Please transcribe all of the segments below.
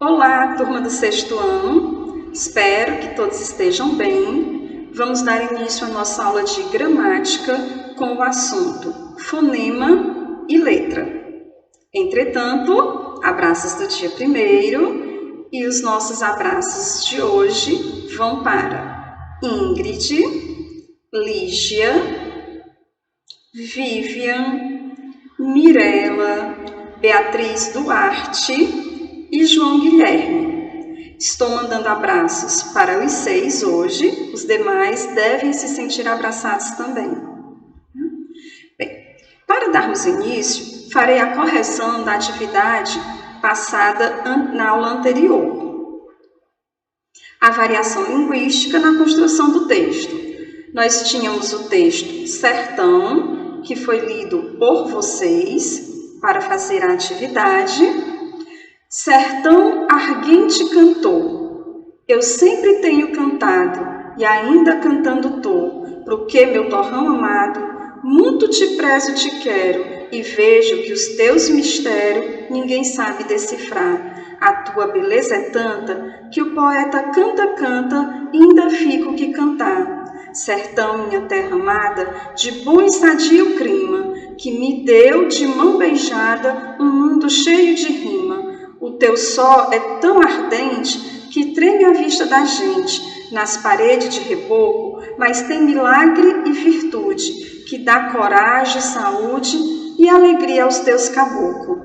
Olá, turma do sexto ano. Espero que todos estejam bem. Vamos dar início à nossa aula de gramática com o assunto fonema e letra. Entretanto, abraços do dia 1º e os nossos abraços de hoje vão para Ingrid, Lígia, Vivian, Mirella, Beatriz Duarte e João Guilherme. Estou mandando abraços para os 6 hoje, os demais devem se sentir abraçados também. Bem, para darmos início, farei a correção da atividade passada na aula anterior. A variação linguística na construção do texto. Nós tínhamos o texto Sertão, que foi lido por vocês para fazer a atividade. Sertão arguente cantou, eu sempre tenho cantado e ainda cantando tô, porque meu torrão amado, muito te prezo, te quero e vejo que os teus mistérios ninguém sabe decifrar. A tua beleza é tanta que o poeta canta e ainda fica o que cantar. Sertão, minha terra amada, de bom e sadio clima, que me deu de mão beijada um mundo cheio de rima. O teu sol é tão ardente que treme a vista da gente nas paredes de reboco, mas tem milagre e virtude que dá coragem, saúde e alegria aos teus caboclos.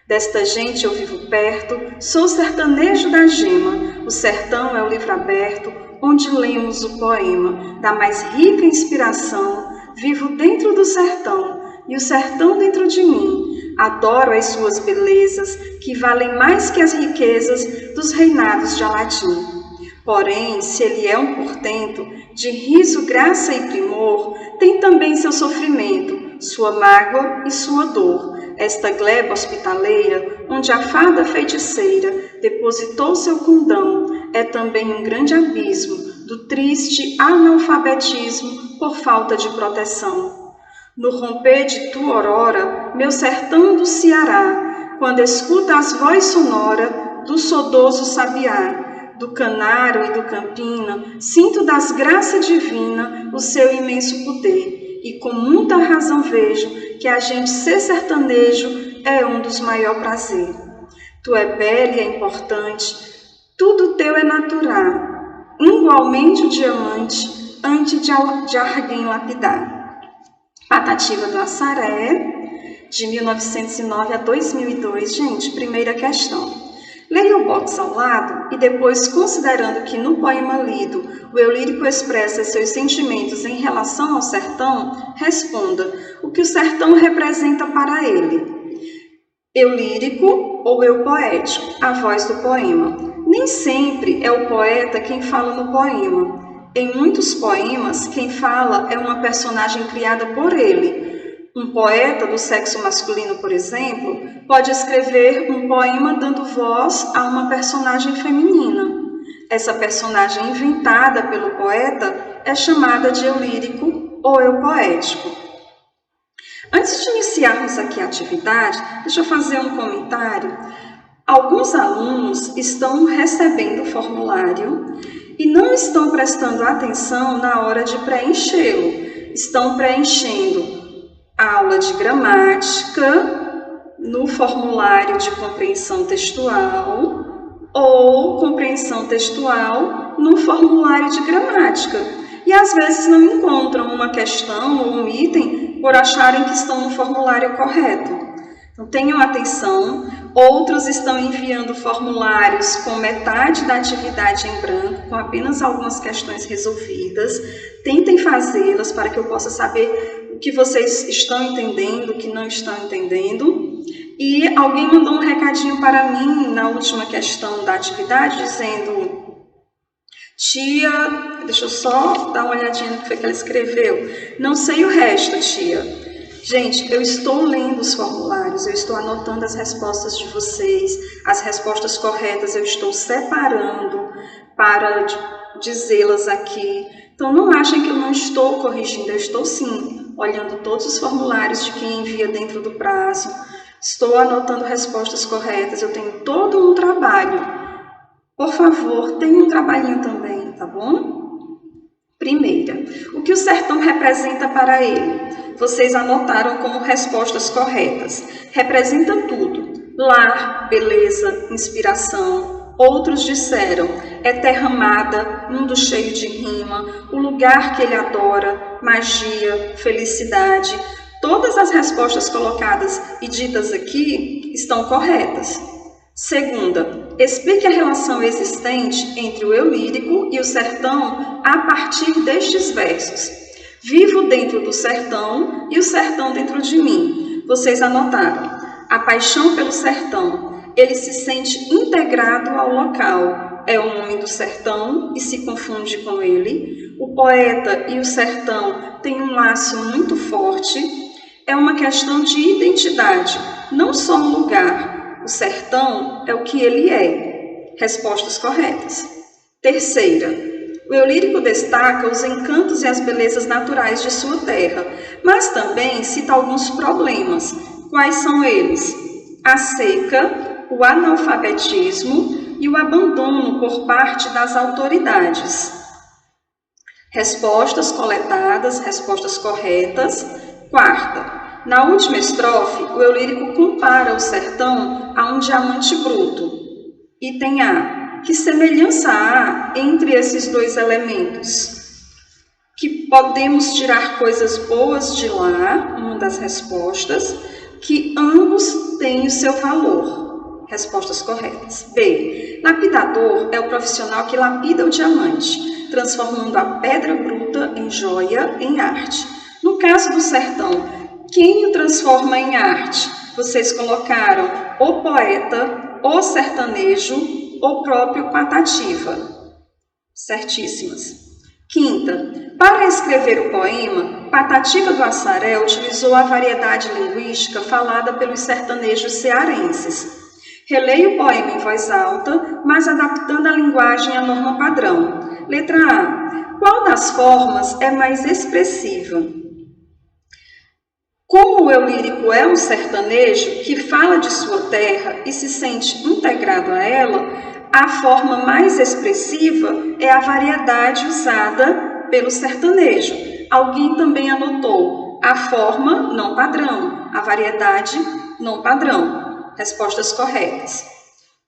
Desta gente eu vivo perto, sou sertanejo da gema, o sertão é o livro aberto, onde lemos o poema da mais rica inspiração, vivo dentro do sertão e o sertão dentro de mim. Adoro as suas belezas, que valem mais que as riquezas dos reinados de Aladim. Porém, se ele é um portento de riso, graça e primor, tem também seu sofrimento, sua mágoa e sua dor. Esta gleba hospitaleira, onde a fada feiticeira depositou seu condão, é também um grande abismo do triste analfabetismo por falta de proteção. No romper de tua aurora, meu sertão do Ceará, quando escuta as voz sonora do saudoso sabiá, do canário e do campina, sinto das graças divinas o seu imenso poder, e com muita razão vejo que a gente ser sertanejo é um dos maiores prazeres. Tu é bela e é importante, tudo teu é natural, igualmente o diamante, antes de alguém lapidar. Patativa do Assaré, de 1909 a 2002. Gente, primeira questão. Leia o box ao lado e depois, considerando que no poema lido o eu lírico expressa seus sentimentos em relação ao sertão, responda o que o sertão representa para ele. Eu lírico ou eu poético, a voz do poema. Nem sempre é o poeta quem fala no poema. Em muitos poemas, quem fala é uma personagem criada por ele. Um poeta do sexo masculino, por exemplo, pode escrever um poema dando voz a uma personagem feminina. Essa personagem inventada pelo poeta é chamada de eu lírico ou eu poético. Antes de iniciarmos aqui a atividade, deixa eu fazer um comentário. Alguns alunos estão recebendo o formulário e não estão prestando atenção na hora de preenchê-lo. Estão preenchendo a aula de gramática no formulário de compreensão textual ou compreensão textual no formulário de gramática. E às vezes não encontram uma questão ou um item por acharem que estão no formulário correto. Então tenham atenção. Outros estão enviando formulários com metade da atividade em branco, com apenas algumas questões resolvidas. Tentem fazê-las para que eu possa saber o que vocês estão entendendo, o que não estão entendendo. E alguém mandou um recadinho para mim na última questão da atividade, dizendo: tia, deixa eu só dar uma olhadinha no que foi que ela escreveu. Não sei o resto, tia. Gente, eu estou lendo os formulários, eu estou anotando as respostas de vocês, as respostas corretas eu estou separando para dizê-las aqui. Então não achem que eu não estou corrigindo, eu estou sim olhando todos os formulários de quem envia dentro do prazo, Estou anotando respostas corretas, eu tenho todo um trabalho. Por favor, tenha um trabalhinho também, tá bom? Primeira, o que o sertão representa para ele? Vocês anotaram como respostas corretas. Representa tudo: lar, beleza, inspiração. Outros disseram: é terra amada, mundo cheio de rima, o lugar que ele adora, magia, felicidade. Todas as respostas colocadas e ditas aqui estão corretas. Segunda, explique a relação existente entre o eu lírico e o sertão a partir destes versos. Vivo dentro do sertão e o sertão dentro de mim. Vocês anotaram. A paixão pelo sertão. Ele se sente integrado ao local. É o homem do sertão e se confunde com ele. O poeta e o sertão têm um laço muito forte. É uma questão de identidade, não só um lugar. O sertão é o que ele é. Respostas corretas. Terceira, o eu lírico destaca os encantos e as belezas naturais de sua terra, mas também cita alguns problemas. Quais são eles? A seca, o analfabetismo e o abandono por parte das autoridades. Respostas coletadas, respostas corretas. Quarta, na última estrofe, o eu lírico compara o sertão a um diamante bruto. Item A. Que semelhança há entre esses dois elementos? Que podemos tirar coisas boas de lá, uma das respostas, que ambos têm o seu valor. Respostas corretas. B. Lapidador é o profissional que lapida o diamante, transformando a pedra bruta em joia, em arte. No caso do sertão, quem o transforma em arte? Vocês colocaram o poeta, o sertanejo, o próprio Patativa. Certíssimas. Quinta, para escrever o poema, Patativa do Assaré utilizou a variedade linguística falada pelos sertanejos cearenses. Releia o poema em voz alta, mas adaptando a linguagem à norma padrão. Letra A. Qual das formas é mais expressiva? Como o eu lírico é um sertanejo que fala de sua terra e se sente integrado a ela, a forma mais expressiva é a variedade usada pelo sertanejo. Alguém também anotou a forma não padrão, a variedade não padrão. Respostas corretas.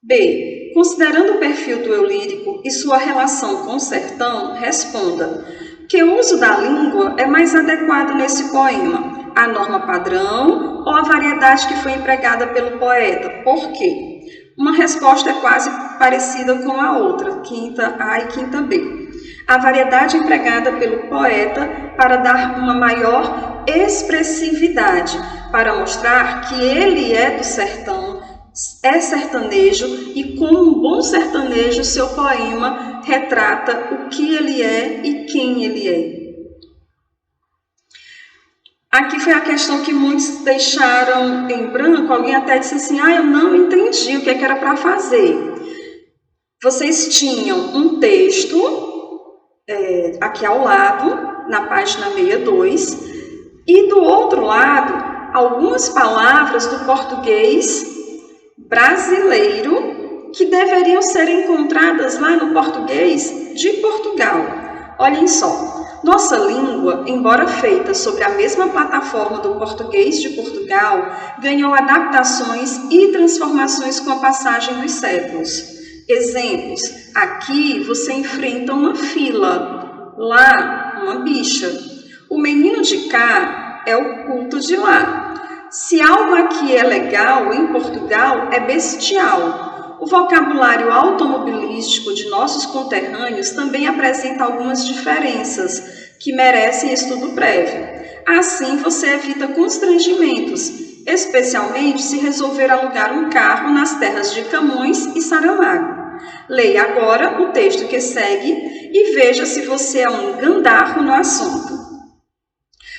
B. Considerando o perfil do eu lírico e sua relação com o sertão, responda: que o uso da língua é mais adequado nesse poema? A norma padrão ou a variedade que foi empregada pelo poeta? Por quê? Uma resposta é quase parecida com a outra, quinta A e quinta B. A variedade empregada pelo poeta para dar uma maior expressividade, para mostrar que ele é do sertão, é sertanejo e como um bom sertanejo seu poema retrata o que ele é e quem ele é. Aqui foi a questão que muitos deixaram em branco. Alguém até disse assim: eu não entendi o que era para fazer. Vocês tinham um texto aqui ao lado, na página 62, e do outro lado, algumas palavras do português brasileiro que deveriam ser encontradas lá no português de Portugal. Olhem só. Nossa língua, embora feita sobre a mesma plataforma do português de Portugal, ganhou adaptações e transformações com a passagem dos séculos. Exemplos: aqui você enfrenta uma fila, lá uma bicha. O menino de cá é o culto de lá. Se algo aqui é legal, em Portugal é bestial. O vocabulário automobilístico de nossos conterrâneos também apresenta algumas diferenças que merecem estudo prévio. Assim, você evita constrangimentos, especialmente se resolver alugar um carro nas terras de Camões e Saramago. Leia agora o texto que segue e veja se você é um gandarro no assunto.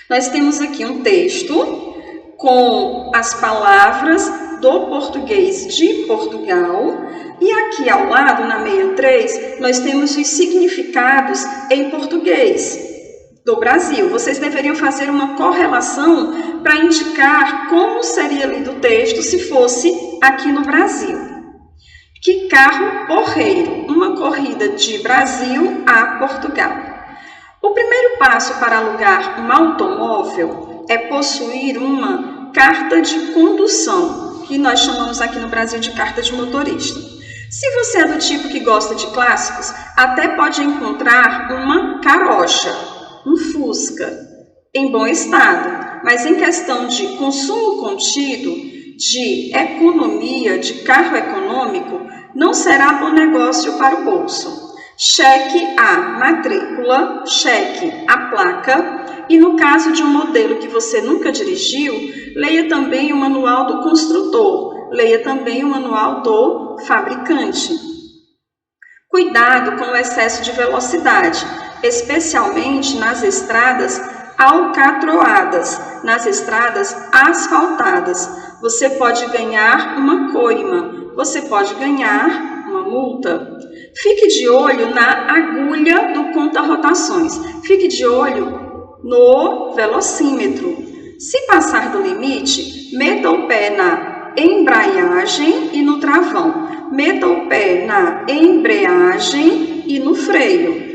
Nós temos aqui um texto com as palavras do português de Portugal, e aqui ao lado, na 63, nós temos os significados em português. do Brasil. Vocês deveriam fazer uma correlação para indicar como seria lido o texto se fosse aqui no Brasil. Que carro porreiro, uma corrida de Brasil a Portugal. O primeiro passo para alugar um automóvel é possuir uma carta de condução, que nós chamamos aqui no Brasil de carta de motorista. Se você é do tipo que gosta de clássicos, até pode encontrar uma carocha, um Fusca, em bom estado, mas em questão de consumo contido, de economia, de carro econômico, não será bom negócio para o bolso. Cheque a matrícula, cheque a placa e, no caso de um modelo que você nunca dirigiu, leia também o manual do construtor, leia também o manual do fabricante. Cuidado com o excesso de velocidade, especialmente nas estradas alcatroadas, nas estradas asfaltadas. Você pode ganhar uma coima, você pode ganhar uma multa. Fique de olho na agulha do conta-rotações, fique de olho no velocímetro. Se passar do limite, meta o pé na embreagem e no travão, meta o pé na embreagem e no freio.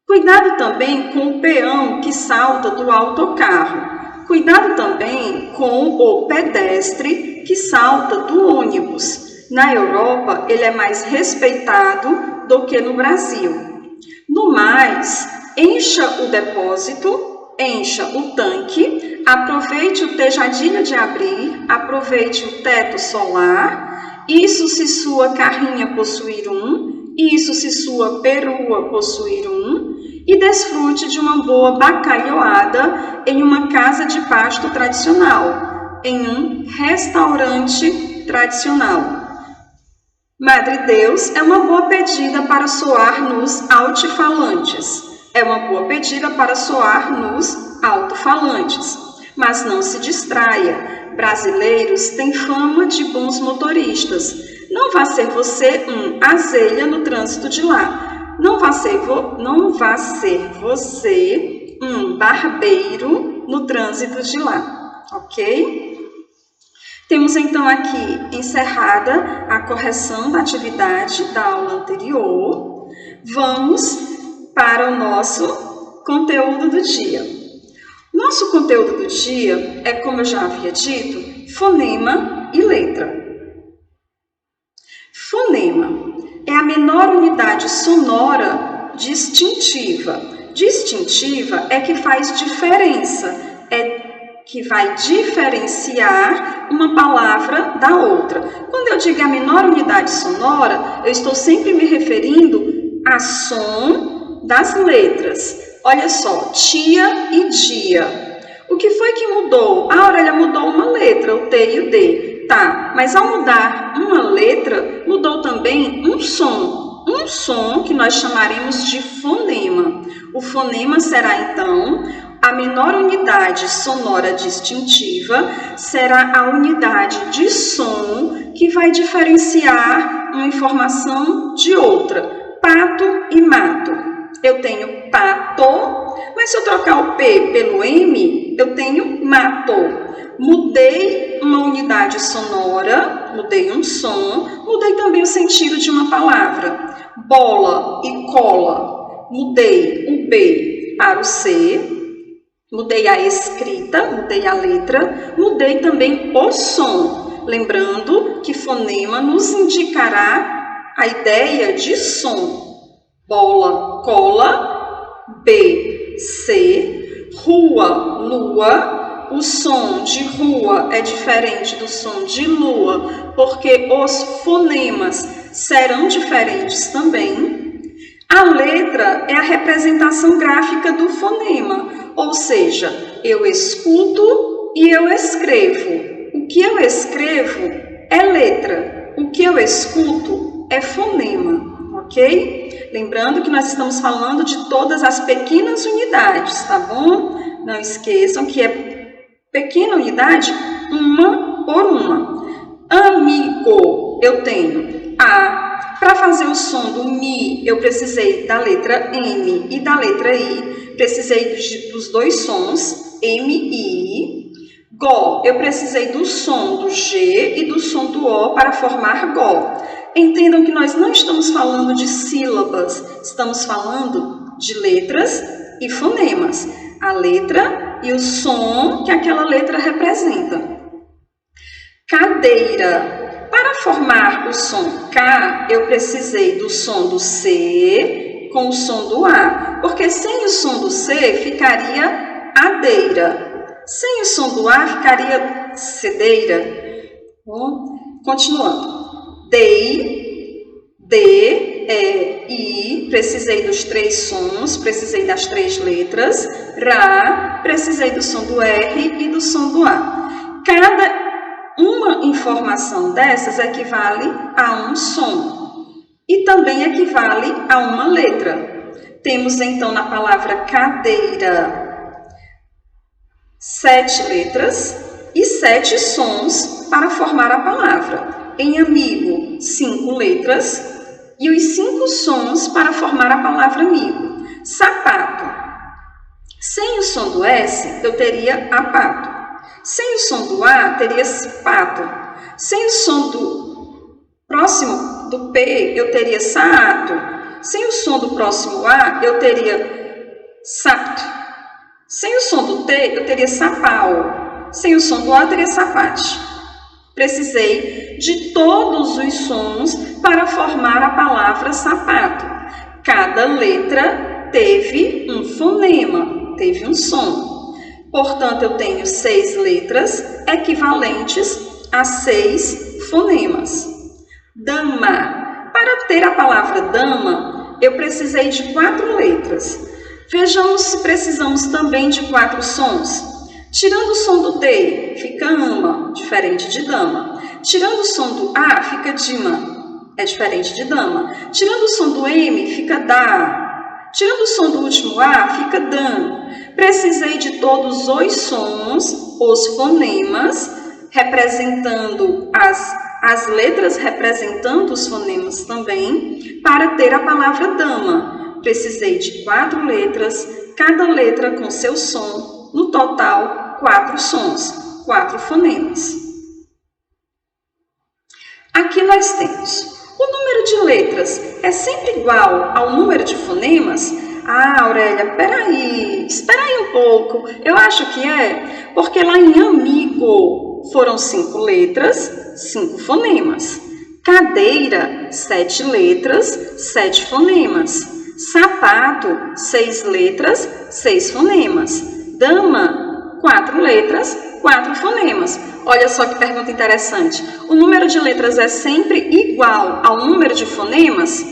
Cuidado também com o peão que salta do autocarro. Cuidado também com o pedestre que salta do ônibus. Na Europa, ele é mais respeitado do que no Brasil. No mais, encha o depósito, encha o tanque, aproveite o tejadilho de abrir, aproveite o teto solar. Isso se sua carrinha possuir um, isso se sua perua possuir um, e desfrute de uma boa bacalhoada em uma casa de pasto tradicional, em um restaurante tradicional. Madre Deus é uma boa pedida para soar nos altifalantes. É uma boa pedida para soar nos alto-falantes. Mas não se distraia. Brasileiros têm fama de bons motoristas. Não vá ser você um azelha no trânsito de lá. Não vá ser você um barbeiro no trânsito de lá, ok? Temos então aqui encerrada a correção da atividade da aula anterior. Vamos para o nosso conteúdo do dia. Nosso conteúdo do dia é, como eu já havia dito, fonema e letra. Fonema é a menor unidade sonora distintiva. Distintiva é que faz diferença, é que vai diferenciar uma palavra da outra. Quando eu digo a menor unidade sonora, eu estou sempre me referindo a som das letras. Olha só, tia e dia. O que foi que mudou? A orelha mudou uma letra, o T e o D. Tá, mas ao mudar uma letra, mudou também um som que nós chamaremos de fonema. O fonema será, então, a menor unidade sonora distintiva, será a unidade de som que vai diferenciar uma informação de outra. Pato e mato. Eu tenho pato, mas se eu trocar o P pelo M, eu tenho mato. Mudei uma unidade sonora, mudei um som, mudei também o sentido de uma palavra. Bola e cola, mudei o B para o C, mudei a escrita, mudei a letra, mudei também o som. Lembrando que fonema nos indicará a ideia de som. Bola, cola, B, C, rua, lua. O som de rua é diferente do som de lua, porque os fonemas serão diferentes também. A letra é a representação gráfica do fonema, ou seja, eu escuto e eu escrevo. O que eu escrevo é letra, o que eu escuto é fonema, ok? Lembrando que nós estamos falando de todas as pequenas unidades, tá bom? Não esqueçam que é pequena unidade, uma por uma. Amigo, eu tenho A, Para fazer o som do Mi, eu precisei da letra M e da letra I. Precisei dos dois sons, M e I. Gó, eu precisei do som do G e do som do O para formar Gó. Entendam que nós não estamos falando de sílabas, estamos falando de letras e fonemas. A letra e o som que aquela letra representa. Cadeira. Para formar o som K, eu precisei do som do C com o som do A, porque sem o som do C ficaria adeira. Sem o som do A ficaria cedeira. Bom, continuando. Dei, D, E, I, precisei dos três sons, precisei das três letras. Rá, precisei do som do R e do som do A. Cada uma informação dessas equivale a um som e também equivale a uma letra. Temos então na palavra cadeira 7 letras e 7 sons para formar a palavra. Em amigo, 5 letras e os 5 sons para formar a palavra amigo. Sapato. Sem o som do S, eu teria apato. Sem o som do A, teria pato. Sem o som do próximo do P, eu teria saato. Sem o som do próximo A, eu teria sapto. Sem o som do T, eu teria sapau. Sem o som do A, eu teria sapate. Precisei de todos os sons para formar a palavra sapato. Cada letra teve um fonema, teve um som. Portanto, eu tenho 6 letras equivalentes a 6 fonemas. Dama. Para ter a palavra dama, eu precisei de 4 letras. Vejamos se precisamos também de 4 sons. Tirando o som do D, fica ama, diferente de dama. Tirando o som do A, fica dima, é diferente de dama. Tirando o som do M, fica dá. Tirando o som do último A, fica dan. Precisei de todos os sons, os fonemas, representando as letras representando os fonemas também, para ter a palavra dama. Precisei de 4 letras, cada letra com seu som, no total 4 sons, 4 fonemas. Aqui nós temos o número de letras é sempre igual ao número de fonemas? Ah, Aurélia, espera aí um pouco. Eu acho que é, porque lá em amigo foram 5 letras, 5 fonemas. Cadeira, 7 letras, 7 fonemas. Sapato, 6 letras, 6 fonemas. Dama, 4 letras, 4 fonemas. Olha só que pergunta interessante. O número de letras é sempre igual ao número de fonemas?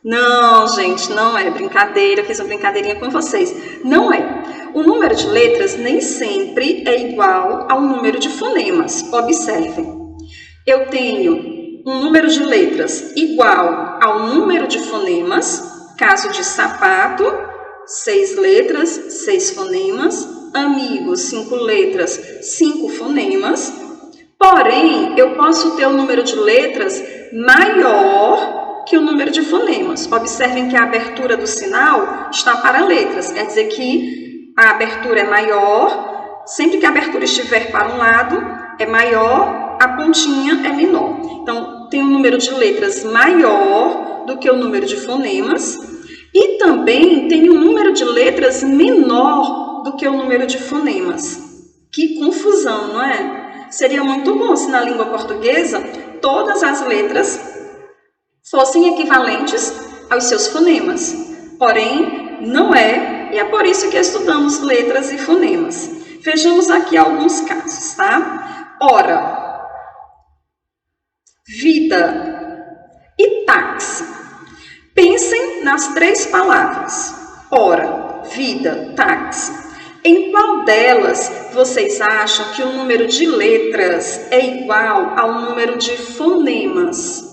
Não, gente, não é brincadeira. Fiz uma brincadeirinha com vocês. Não é. O número de letras nem sempre é igual ao número de fonemas. Observem. Eu tenho um número de letras igual ao número de fonemas. Caso de sapato, 6 letras, 6 fonemas. Amigo, 5 letras, 5 fonemas. Porém, eu posso ter um número de letras maior que o número de fonemas. Observem que a abertura do sinal está para letras. Quer dizer que a abertura é maior. Sempre que a abertura estiver para um lado, é maior, a pontinha é menor. Então, tem um número de letras maior do que o número de fonemas. E também tem um número de letras menor do que o número de fonemas. Que confusão, não é? Seria muito bom se na língua portuguesa todas as letras fossem equivalentes aos seus fonemas. Porém, não é, e é por isso que estudamos letras e fonemas. Vejamos aqui alguns casos, tá? Hora, vida e táxi. Pensem nas 3 palavras. Hora, vida, táxi. Em qual delas vocês acham que o número de letras é igual ao número de fonemas?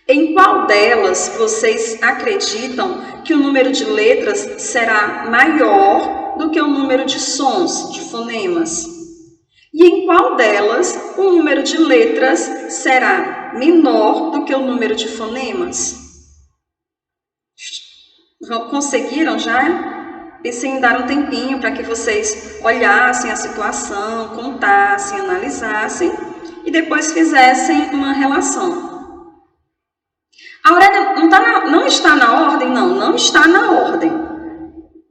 Em qual delas vocês acreditam que o número de letras será maior do que o número de sons, de fonemas? E em qual delas o número de letras será menor do que o número de fonemas? Conseguiram já? Pensei em dar um tempinho para que vocês olhassem a situação, contassem, analisassem e depois fizessem uma relação. A Aurélia não está na ordem? Não está na ordem.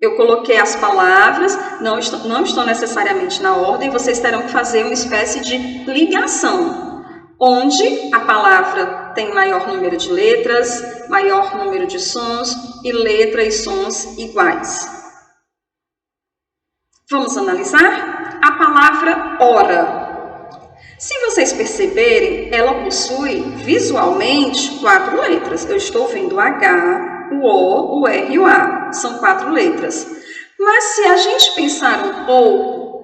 Eu coloquei as palavras, não estão necessariamente na ordem, vocês terão que fazer uma espécie de ligação, onde a palavra tem maior número de letras, maior número de sons e letra e sons iguais. Vamos analisar? A palavra hora. Se vocês perceberem, ela possui visualmente 4 letras. Eu estou vendo o H, o O, o R e o A. São 4 letras. Mas se a gente pensar um pouco,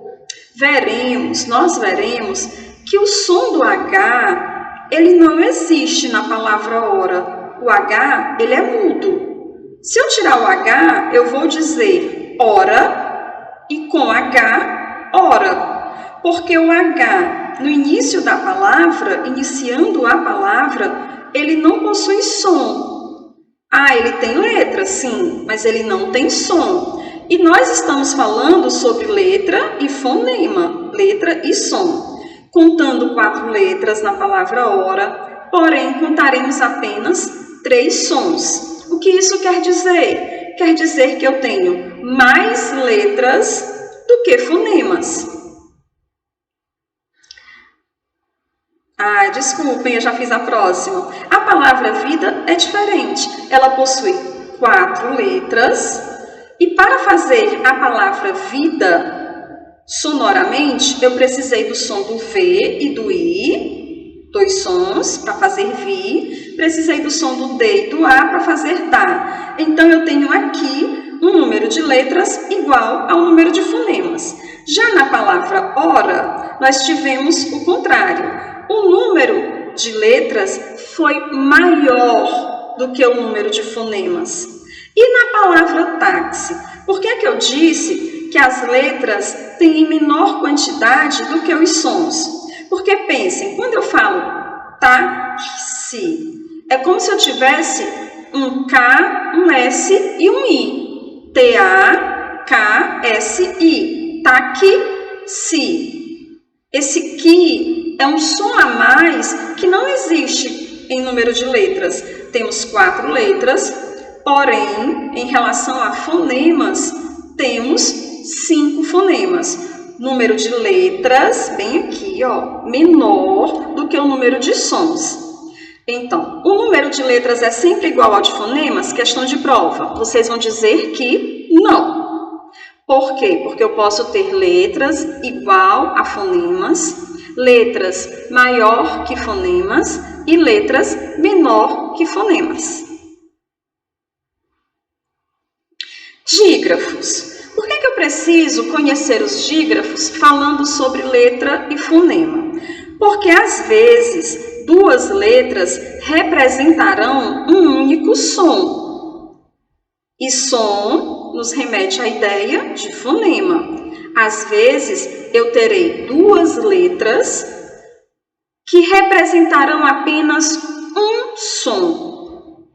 nós veremos que o som do H, ele não existe na palavra hora. O H, ele é mudo. Se eu tirar o H, eu vou dizer hora e com H, hora. Porque o H, no início da palavra, iniciando a palavra, ele não possui som. Ele tem letra, sim, mas ele não tem som. E nós estamos falando sobre letra e fonema, letra e som. Contando 4 letras na palavra hora, porém contaremos apenas 3 sons. O que isso quer dizer? Quer dizer que eu tenho mais letras do que fonemas. Desculpem, eu já fiz a próxima. A palavra vida é diferente. Ela possui 4 letras. E para fazer a palavra vida sonoramente, eu precisei do som do V e do I, 2 sons para fazer vi. Precisei do som do D e do A para fazer dá. Então, eu tenho aqui um número de letras igual ao número de fonemas. Já na palavra hora, nós tivemos o contrário. O número de letras foi maior do que o número de fonemas. E na palavra táxi, por que eu disse que as letras têm em menor quantidade do que os sons? Porque pensem, quando eu falo táxi, é como se eu tivesse um K, um S e um I. T-A-K-S-I. Táxi. Esse que é um som a mais que não existe em número de letras. Temos 4 letras, porém, em relação a fonemas, temos 5 fonemas. Número de letras, bem aqui, menor do que o número de sons. Então, o número de letras é sempre igual ao de fonemas? Questão de prova. Vocês vão dizer que não. Por quê? Porque eu posso ter letras igual a fonemas, letras maior que fonemas e letras menor que fonemas. Dígrafos. Por que eu preciso conhecer os dígrafos falando sobre letra e fonema? Porque às vezes 2 letras representarão um único som. E som nos remete à ideia de fonema. Às vezes, eu terei 2 letras que representarão apenas um som.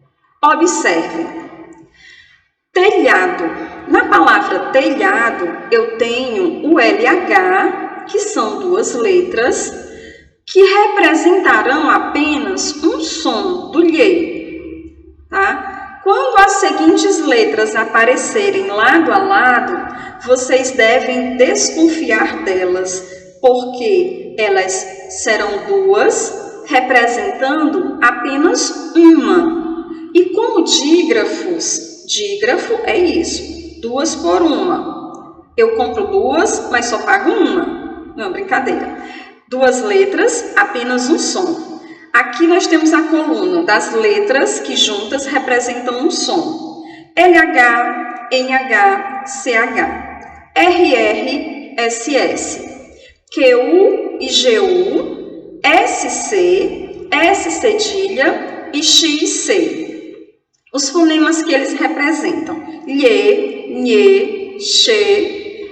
Observe. Telhado. Na palavra telhado, eu tenho o LH, que são 2 letras, que representarão apenas um som do lhe. Tá? Quando as seguintes letras aparecerem lado a lado, vocês devem desconfiar delas, porque elas serão 2, representando apenas uma. E como dígrafos, dígrafo é isso, 2 por 1. Eu compro 2, mas só pago 1. Não, brincadeira. 2 letras, apenas um som. Aqui nós temos a coluna das letras que juntas representam um som. LH, NH, CH, RR, SS, QU e GU, SC, S cedilha e XC. Os fonemas que eles representam. Lhe, Nhê, Xê,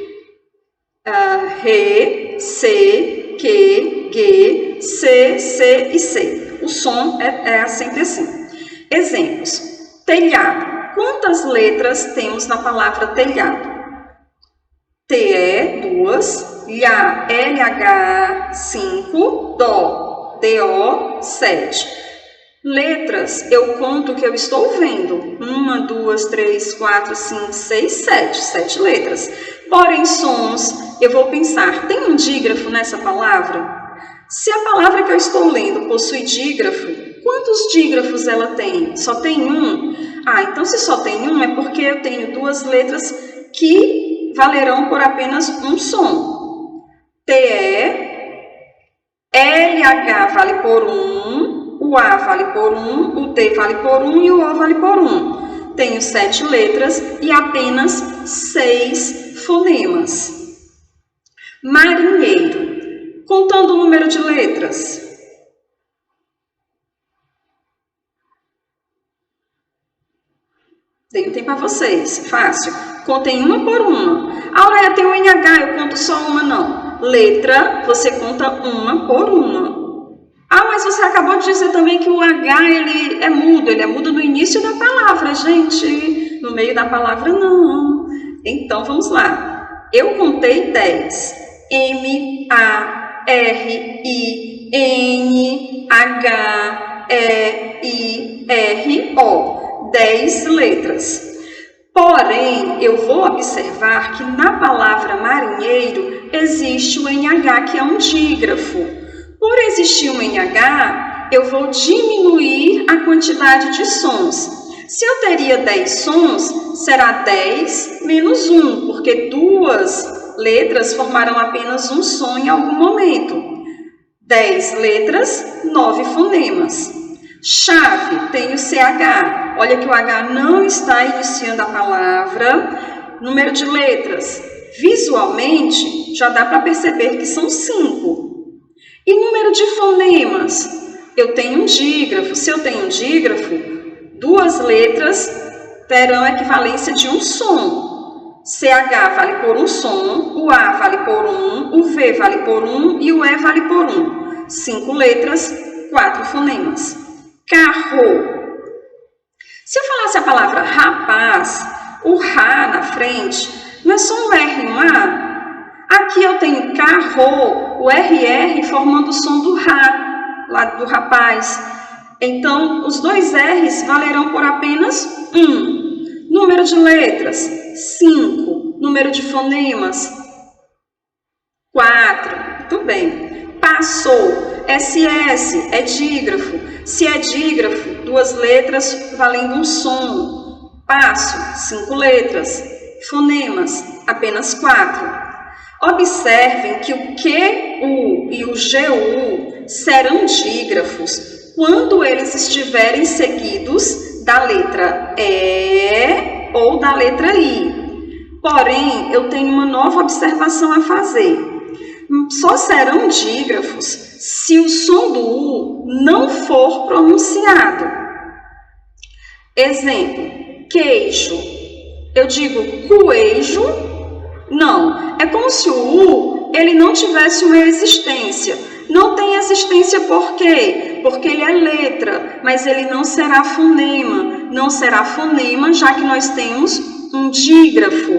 Rê, C, Q, G, C, C e C. O som é sempre assim. Exemplos. Telhado. Quantas letras temos na palavra telhado? TE, 2, LH, LH, 5, DO, DO, 7. Letras, eu conto o que eu estou vendo. 1, 2, 3, 4, 5, 6, 7. 7 letras. Porém, sons, eu vou pensar, tem um dígrafo nessa palavra? Se a palavra que eu estou lendo possui dígrafo, quantos dígrafos ela tem? Só tem um? Então se só tem um, é porque eu tenho duas letras que valerão por apenas um som. TE, LH vale por 1, o A vale por 1, o T vale por 1 e o O vale por 1. Tenho 7 letras e apenas 6 fonemas. Marinheiro. Contando o número de letras. Dei um tempo para vocês. Fácil. Contem uma por uma. Aurélia, tem um NH, eu conto só uma, não. Letra, você conta uma por uma. Mas você acabou de dizer também que o H ele é mudo no início da palavra, gente. No meio da palavra, não. Então, vamos lá. Eu contei 10. M, A, R, I, N, H, E, I, R, O. 10 letras. Porém, eu vou observar que na palavra marinheiro existe o NH, que é um dígrafo. Por existir um NH, eu vou diminuir a quantidade de sons. Se eu teria 10 sons, será 10 menos 1, porque duas letras formarão apenas um som em algum momento. 10 letras, 9 fonemas. Chave, tem o CH. Olha que o H não está iniciando a palavra. Número de letras. Visualmente, já dá para perceber que são 5. E número de fonemas? Eu tenho um dígrafo. Se eu tenho um dígrafo, duas letras terão a equivalência de um som. CH vale por um som, o A vale por 1, o V vale por 1 e o E vale por 1. 5 letras, 4 fonemas. Carro. Se eu falasse a palavra rapaz, o Rá na frente, não é só um R e um A? Aqui eu tenho carro, o RR formando o som do Rá, lá do rapaz. Então, os dois R's valerão por apenas 1. Número de letras, 5. Número de fonemas, 4. Muito bem. Passou. SS é dígrafo. Se é dígrafo, duas letras valendo um som. Passo, 5 letras. Fonemas, apenas 4. Observem que o QU e o GU serão dígrafos quando eles estiverem seguidos da letra E ou da letra I. Porém, eu tenho uma nova observação a fazer. Só serão dígrafos se o som do U não for pronunciado. Exemplo, queijo. Eu digo coejo? Não. É como se o U ele não tivesse uma existência. Não tem existência por quê? Porque ele é letra, mas ele não será fonema. Não será fonema, já que nós temos um dígrafo.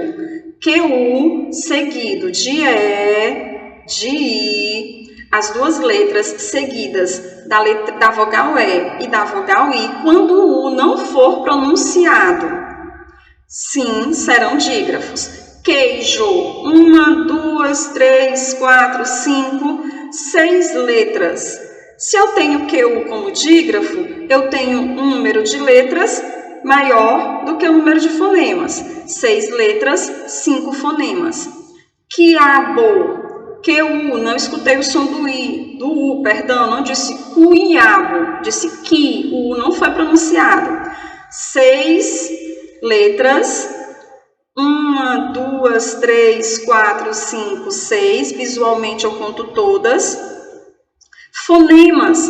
QU seguido de E, de I, as duas letras seguidas da vogal E e da vogal I, quando o U não for pronunciado, sim, serão dígrafos. Queijo, 1, 2, 3, 4, 5, 6 letras. Se eu tenho QU como dígrafo, eu tenho um número de letras maior do que o número de fonemas. 6 letras, 5 fonemas. Quiabo. QU, não escutei o som do U, perdão, não disse cuiabo, disse qui, o U não foi pronunciado. 6 letras, 1, 2, 3, 4, 5, 6, visualmente eu conto todas. Fonemas,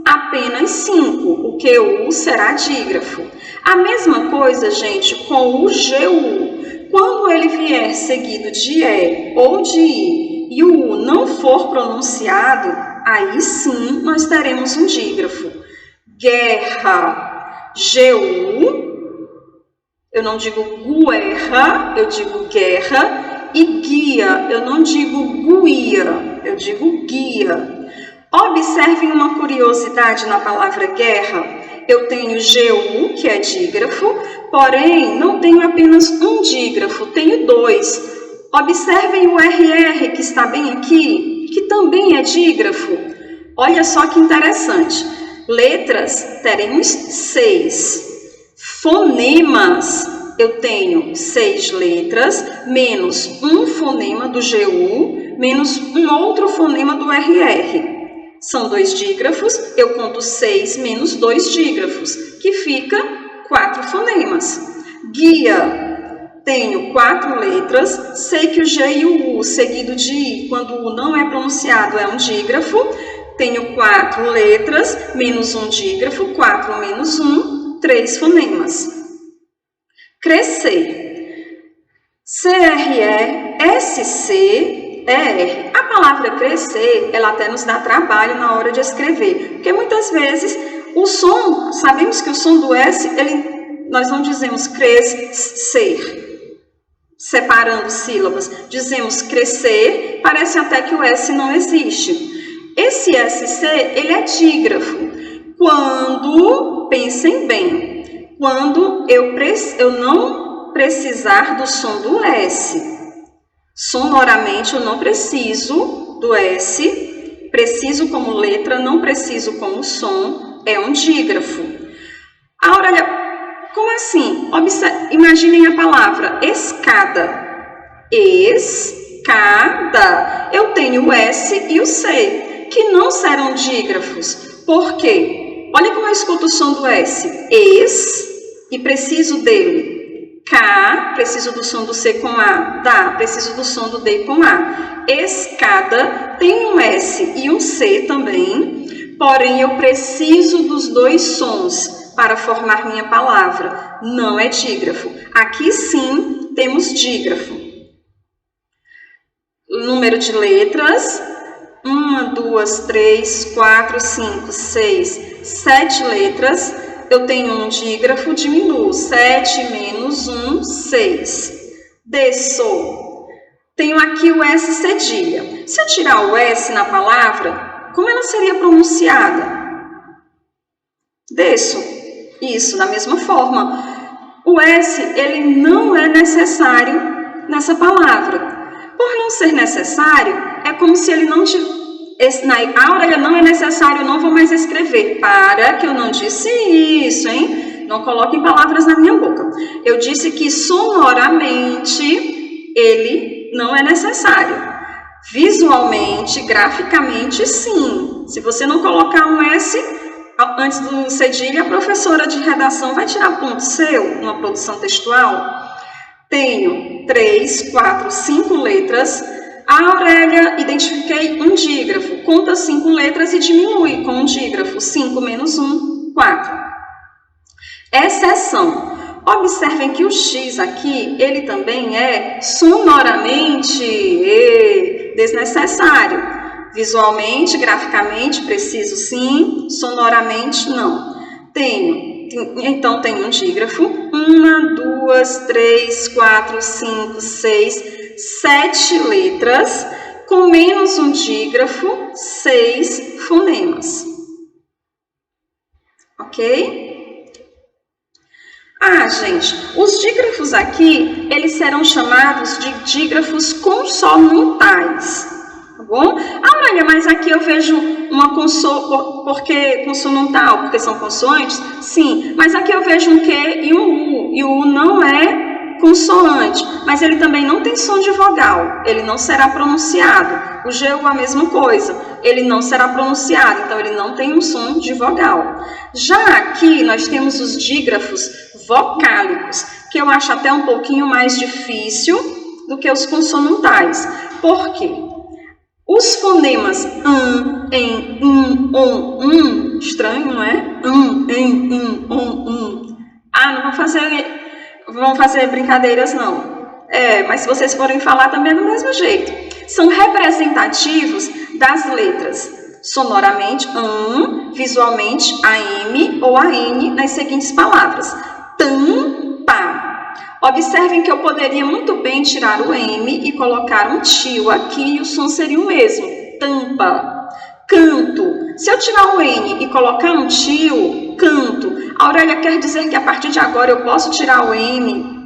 apenas 5, o QU será dígrafo. A mesma coisa, gente, com o GU. Quando ele vier seguido de E ou de I e o U não for pronunciado, aí sim nós teremos um dígrafo. Guerra, G-U, eu não digo guerra, eu digo guerra. E guia, eu não digo guia, eu digo guia. Observem uma curiosidade na palavra guerra. Eu tenho GU, que é dígrafo, porém não tenho apenas um dígrafo, tenho dois. Observem o RR, que está bem aqui, que também é dígrafo. Olha só que interessante. Letras, teremos 6. Fonemas, eu tenho 6 letras, menos um fonema do GU, menos um outro fonema do RR. São 2 dígrafos, eu conto 6 menos 2 dígrafos, que fica 4 fonemas. Guia, tenho 4 letras, sei que o G e o U, seguido de I, quando o U não é pronunciado, é um dígrafo. Tenho 4 letras, menos um dígrafo, 4 menos 1, 3 fonemas. Crescer. CRE, SC, ER. A palavra crescer, ela até nos dá trabalho na hora de escrever, porque muitas vezes o som, sabemos que o som do S, nós não dizemos crescer, separando sílabas, dizemos crescer, parece até que o S não existe. Esse SC, ele é dígrafo. Quando, pensem bem, quando eu não precisar do som do S. Sonoramente, eu não preciso do S, preciso como letra, não preciso como som, é um dígrafo. Olha, como assim? Imaginem a palavra escada. Escada. Eu tenho o S e o C, que não serão dígrafos. Por quê? Olha como eu escuto o som do S. E preciso dele. K, preciso do som do C com A. Dá, preciso do som do D com A. Escada tem um S e um C também, porém eu preciso dos 2 sons para formar minha palavra. Não é dígrafo. Aqui sim temos dígrafo. Número de letras. 1, 2, 3, 4, 5, 6, 7 letras. Eu tenho um dígrafo, diminuo. 7 menos 1, 6. Desço. Tenho aqui o S cedilha. Se eu tirar o S na palavra, como ela seria pronunciada? Desço. Isso, da mesma forma. O S, ele não é necessário nessa palavra. Por não ser necessário, é como se ele não tivesse... Aura, não é necessário, eu não vou mais escrever. Para, que eu não disse isso, hein? Não coloquem palavras na minha boca. Eu disse que sonoramente ele não é necessário. Visualmente, graficamente, sim. Se você não colocar um S antes do cedilha, a professora de redação vai tirar ponto seu numa produção textual. Tenho 3, 4, 5 letras. A Aurélia, identifiquei um dígrafo. Conta 5 letras e diminui com um dígrafo. 5 menos 1, 4. Exceção. Observem que o X aqui, ele também é sonoramente desnecessário. Visualmente, graficamente, preciso sim. Sonoramente, não. Então, tenho um dígrafo. 1, 2, 3, 4, 5, 6... 7 letras, com menos um dígrafo, 6 fonemas. Ok? Gente, os dígrafos aqui, eles serão chamados de dígrafos consonantais. Tá bom? Aurélia, mas aqui eu vejo uma porque consonantal, porque são consoantes? Sim, mas aqui eu vejo um Q e um U, e o U não é consoante, mas ele também não tem som de vogal, ele não será pronunciado. O GU a mesma coisa, ele não será pronunciado, então ele não tem um som de vogal. Já aqui nós temos os dígrafos vocálicos, que eu acho até um pouquinho mais difícil do que os consonantais. Por quê? Os fonemas em, on, estranho, não é? Em, on. Não vão fazer brincadeiras, não. Mas se vocês forem falar também é do mesmo jeito. são representativos das letras sonoramente visualmente a M ou a N nas seguintes palavras. Tampa. Observem que eu poderia muito bem tirar o M e colocar um tio aqui e o som seria o mesmo. Tampa. Canto. Se eu tirar o N e colocar um tio, canto. Aurélia, quer dizer que a partir de agora eu posso tirar o M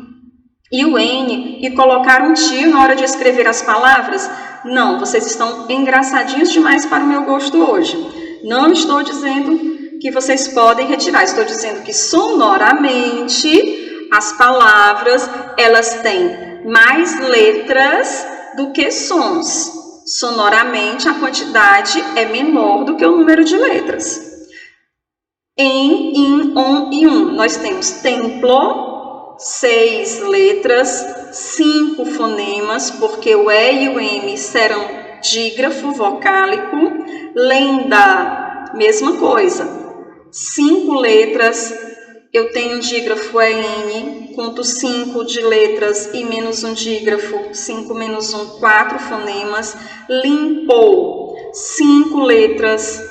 e o N e colocar um tio na hora de escrever as palavras? Não, vocês estão engraçadinhos demais para o meu gosto hoje. Não estou dizendo que vocês podem retirar, estou dizendo que sonoramente as palavras, elas têm mais letras do que sons. Sonoramente a quantidade é menor do que o número de letras. Em, in, on e nós temos templo, 6 letras, 5 fonemas, porque o E e o M serão dígrafo vocálico. Lenda, mesma coisa, 5 letras, eu tenho um dígrafo EN, conto 5 de letras e menos um dígrafo, 5 menos 1, 4 fonemas. Limpou, 5 letras,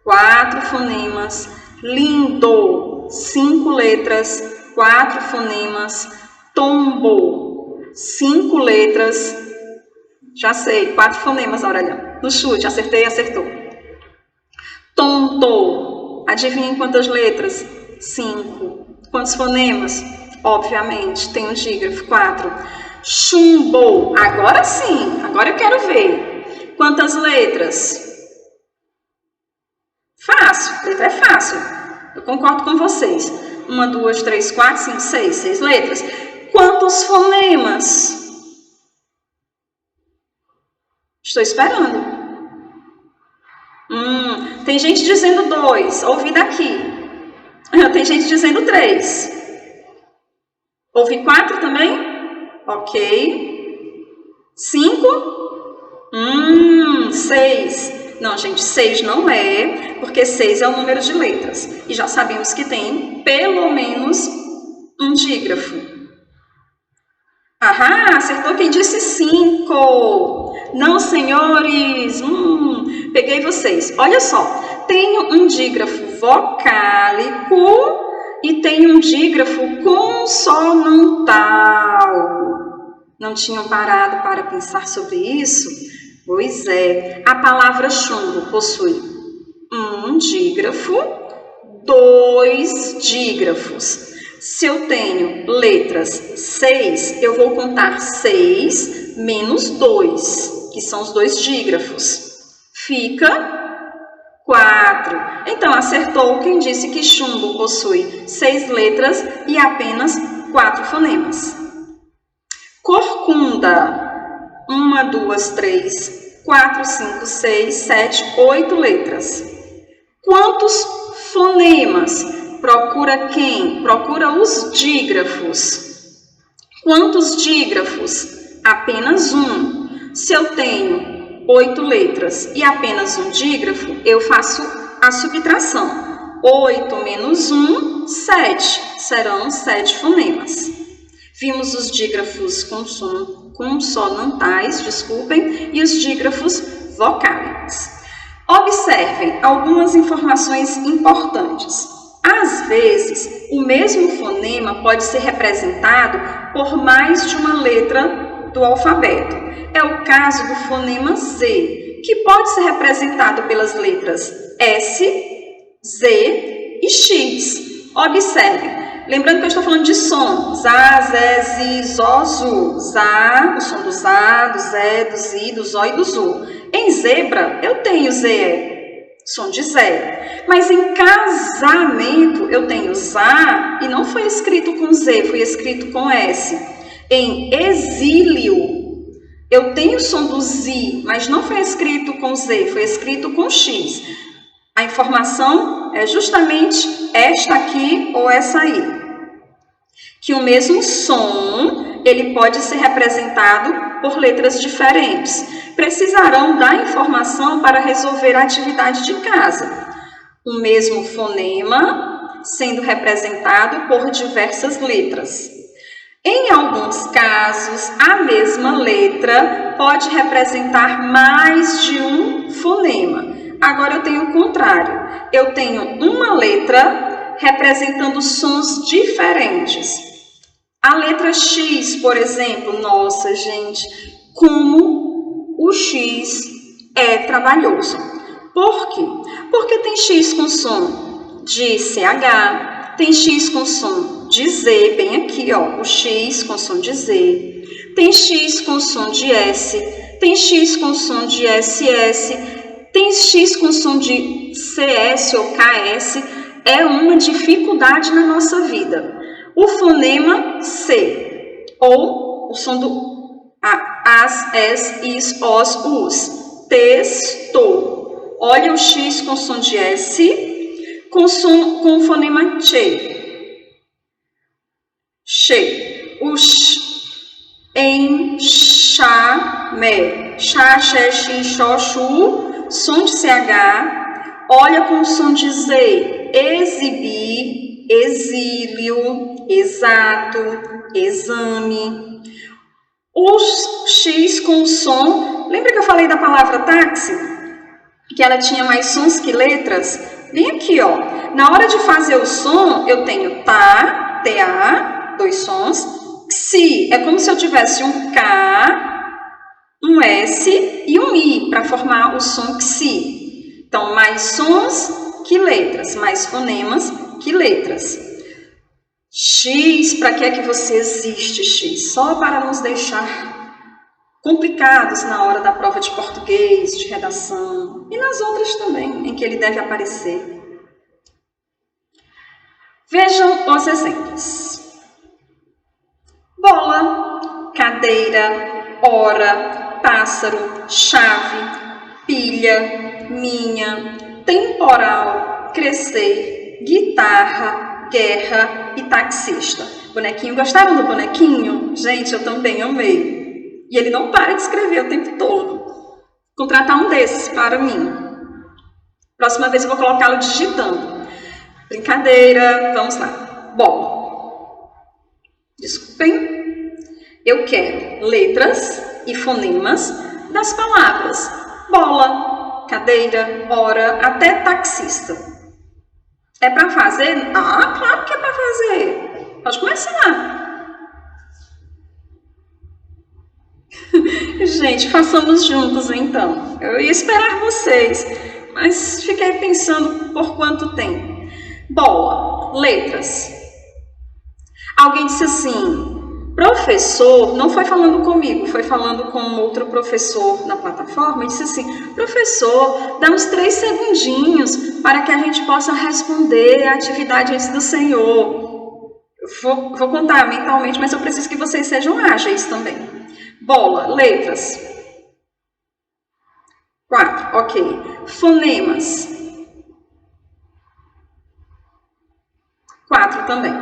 4 fonemas. Lindo, 5 letras, 4 fonemas. Tombou, 5 letras, já sei, 4 fonemas, Aurélia. No chute, acertei, acertou. Tontou, adivinhem quantas letras? 5. Quantos fonemas? Obviamente, tem um dígrafo, 4. Chumbou, agora sim, agora eu quero ver. Quantas letras? Fácil, letra é fácil. Eu concordo com vocês. 1, 2, 3, 4, 5, 6. 6 letras. Quantos fonemas? Estou esperando. Tem gente dizendo 2. Ouvi daqui. Tem gente dizendo 3. Ouvi 4 também? Ok. 5? 6. Não, gente, 6 não é, porque 6 é o número de letras. E já sabemos que tem pelo menos um dígrafo. Aham, acertou quem disse 5. Não, senhores. Peguei vocês. Olha só, tem um dígrafo vocálico e tem um dígrafo consonantal. Não tinham parado para pensar sobre isso? Pois é, a palavra chumbo possui um dígrafo, 2 dígrafos. Se eu tenho letras 6, eu vou contar 6 menos 2, que são os 2 dígrafos. Fica 4. Então, acertou quem disse que chumbo possui 6 letras e apenas 4 fonemas. Corcunda. 1, 2, 3, 4, 5, 6, 7, 8 letras. Quantos fonemas? Procura quem? Procura os dígrafos. Quantos dígrafos? Apenas um. Se eu tenho 8 letras e apenas um dígrafo, eu faço a subtração. 8 menos 1, 7. Serão 7 fonemas. Vimos os dígrafos consonantais, e os dígrafos vocálicos. Observem algumas informações importantes. Às vezes, o mesmo fonema pode ser representado por mais de uma letra do alfabeto. É o caso do fonema Z, que pode ser representado pelas letras S, Z e X. Observem. Lembrando que eu estou falando de som. Zá, zé, zi, zó, zu. Zá, o som do zá, do zé, do zi, do zó e do zu. Em zebra, eu tenho zé, som de zé. Mas em casamento, eu tenho zá e não foi escrito com Z, foi escrito com S. Em exílio, eu tenho o som do zi, mas não foi escrito com Z, foi escrito com X. A informação é justamente esta aqui ou essa aí. Que o mesmo som, ele pode ser representado por letras diferentes. Precisarão da informação para resolver a atividade de casa. O mesmo fonema sendo representado por diversas letras. Em alguns casos, a mesma letra pode representar mais de um fonema. Agora eu tenho o contrário. Eu tenho uma letra representando sons diferentes. A letra X, por exemplo, nossa, gente, como o X é trabalhoso. Por quê? Porque tem X com som de CH, tem X com som de Z, bem aqui, ó, o X com som de Z. Tem X com som de S, tem X com som de SS, tem X com som de CS ou KS. É uma dificuldade na nossa vida. O fonema C, ou o som do as, es, is, os, us. Texto. Olha o X com som de S, com o fonema Che. Che. O em, chá, me. Chá, xe, xi, xó, chu. Som de CH. Olha com o som de Z. Exibir, exílio, exato, exame. O X com som. Lembra que eu falei da palavra táxi? Que ela tinha mais sons que letras? Bem aqui, ó. Na hora de fazer o som, eu tenho tá, TA, 2 sons. Xi, é como se eu tivesse um K, um S e um I para formar o som Xi. Então, mais sons que letras, mais fonemas que letras. X, para que é que você existe, X? Só para nos deixar complicados na hora da prova de português, de redação e nas outras também, em que ele deve aparecer. Vejam os exemplos. Bola, cadeira, hora, pássaro, chave, pilha, minha, temporal, crescer, guitarra, guerra e taxista. Bonequinho, gostaram do bonequinho? Gente, eu também amei. E ele não para de escrever o tempo todo. Vou contratar um desses para mim. Próxima vez eu vou colocá-lo digitando. Brincadeira, vamos lá. Bom, desculpem. Eu quero letras e fonemas das palavras bola, cadeira, hora, até taxista. É para fazer? Ah, claro que é para fazer. Pode começar. Gente, façamos juntos então. Eu ia esperar vocês, mas fiquei pensando por quanto tempo. Bola, letras. Alguém disse assim, professor, não foi falando comigo, foi falando com outro professor na plataforma, e disse assim, professor, dá uns 3 segundinhos para que a gente possa responder a atividade antes do Senhor. Eu vou contar mentalmente, mas eu preciso que vocês sejam ágeis também. Bola, letras. 4, ok. Fonemas. 4 também.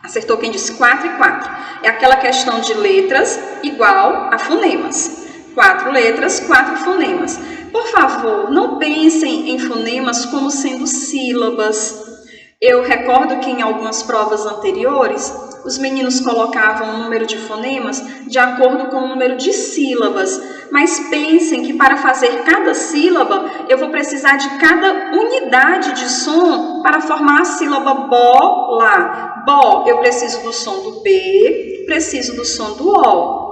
Acertou quem disse 4 e 4. É aquela questão de letras igual a fonemas. 4 letras, 4 fonemas. Por favor, não pensem em fonemas como sendo sílabas. Eu recordo que em algumas provas anteriores, os meninos colocavam o número de fonemas de acordo com o número de sílabas. Mas pensem que para fazer cada sílaba, eu vou precisar de cada unidade de som para formar a sílaba bola. Bo, eu preciso do som do B, preciso do som do O.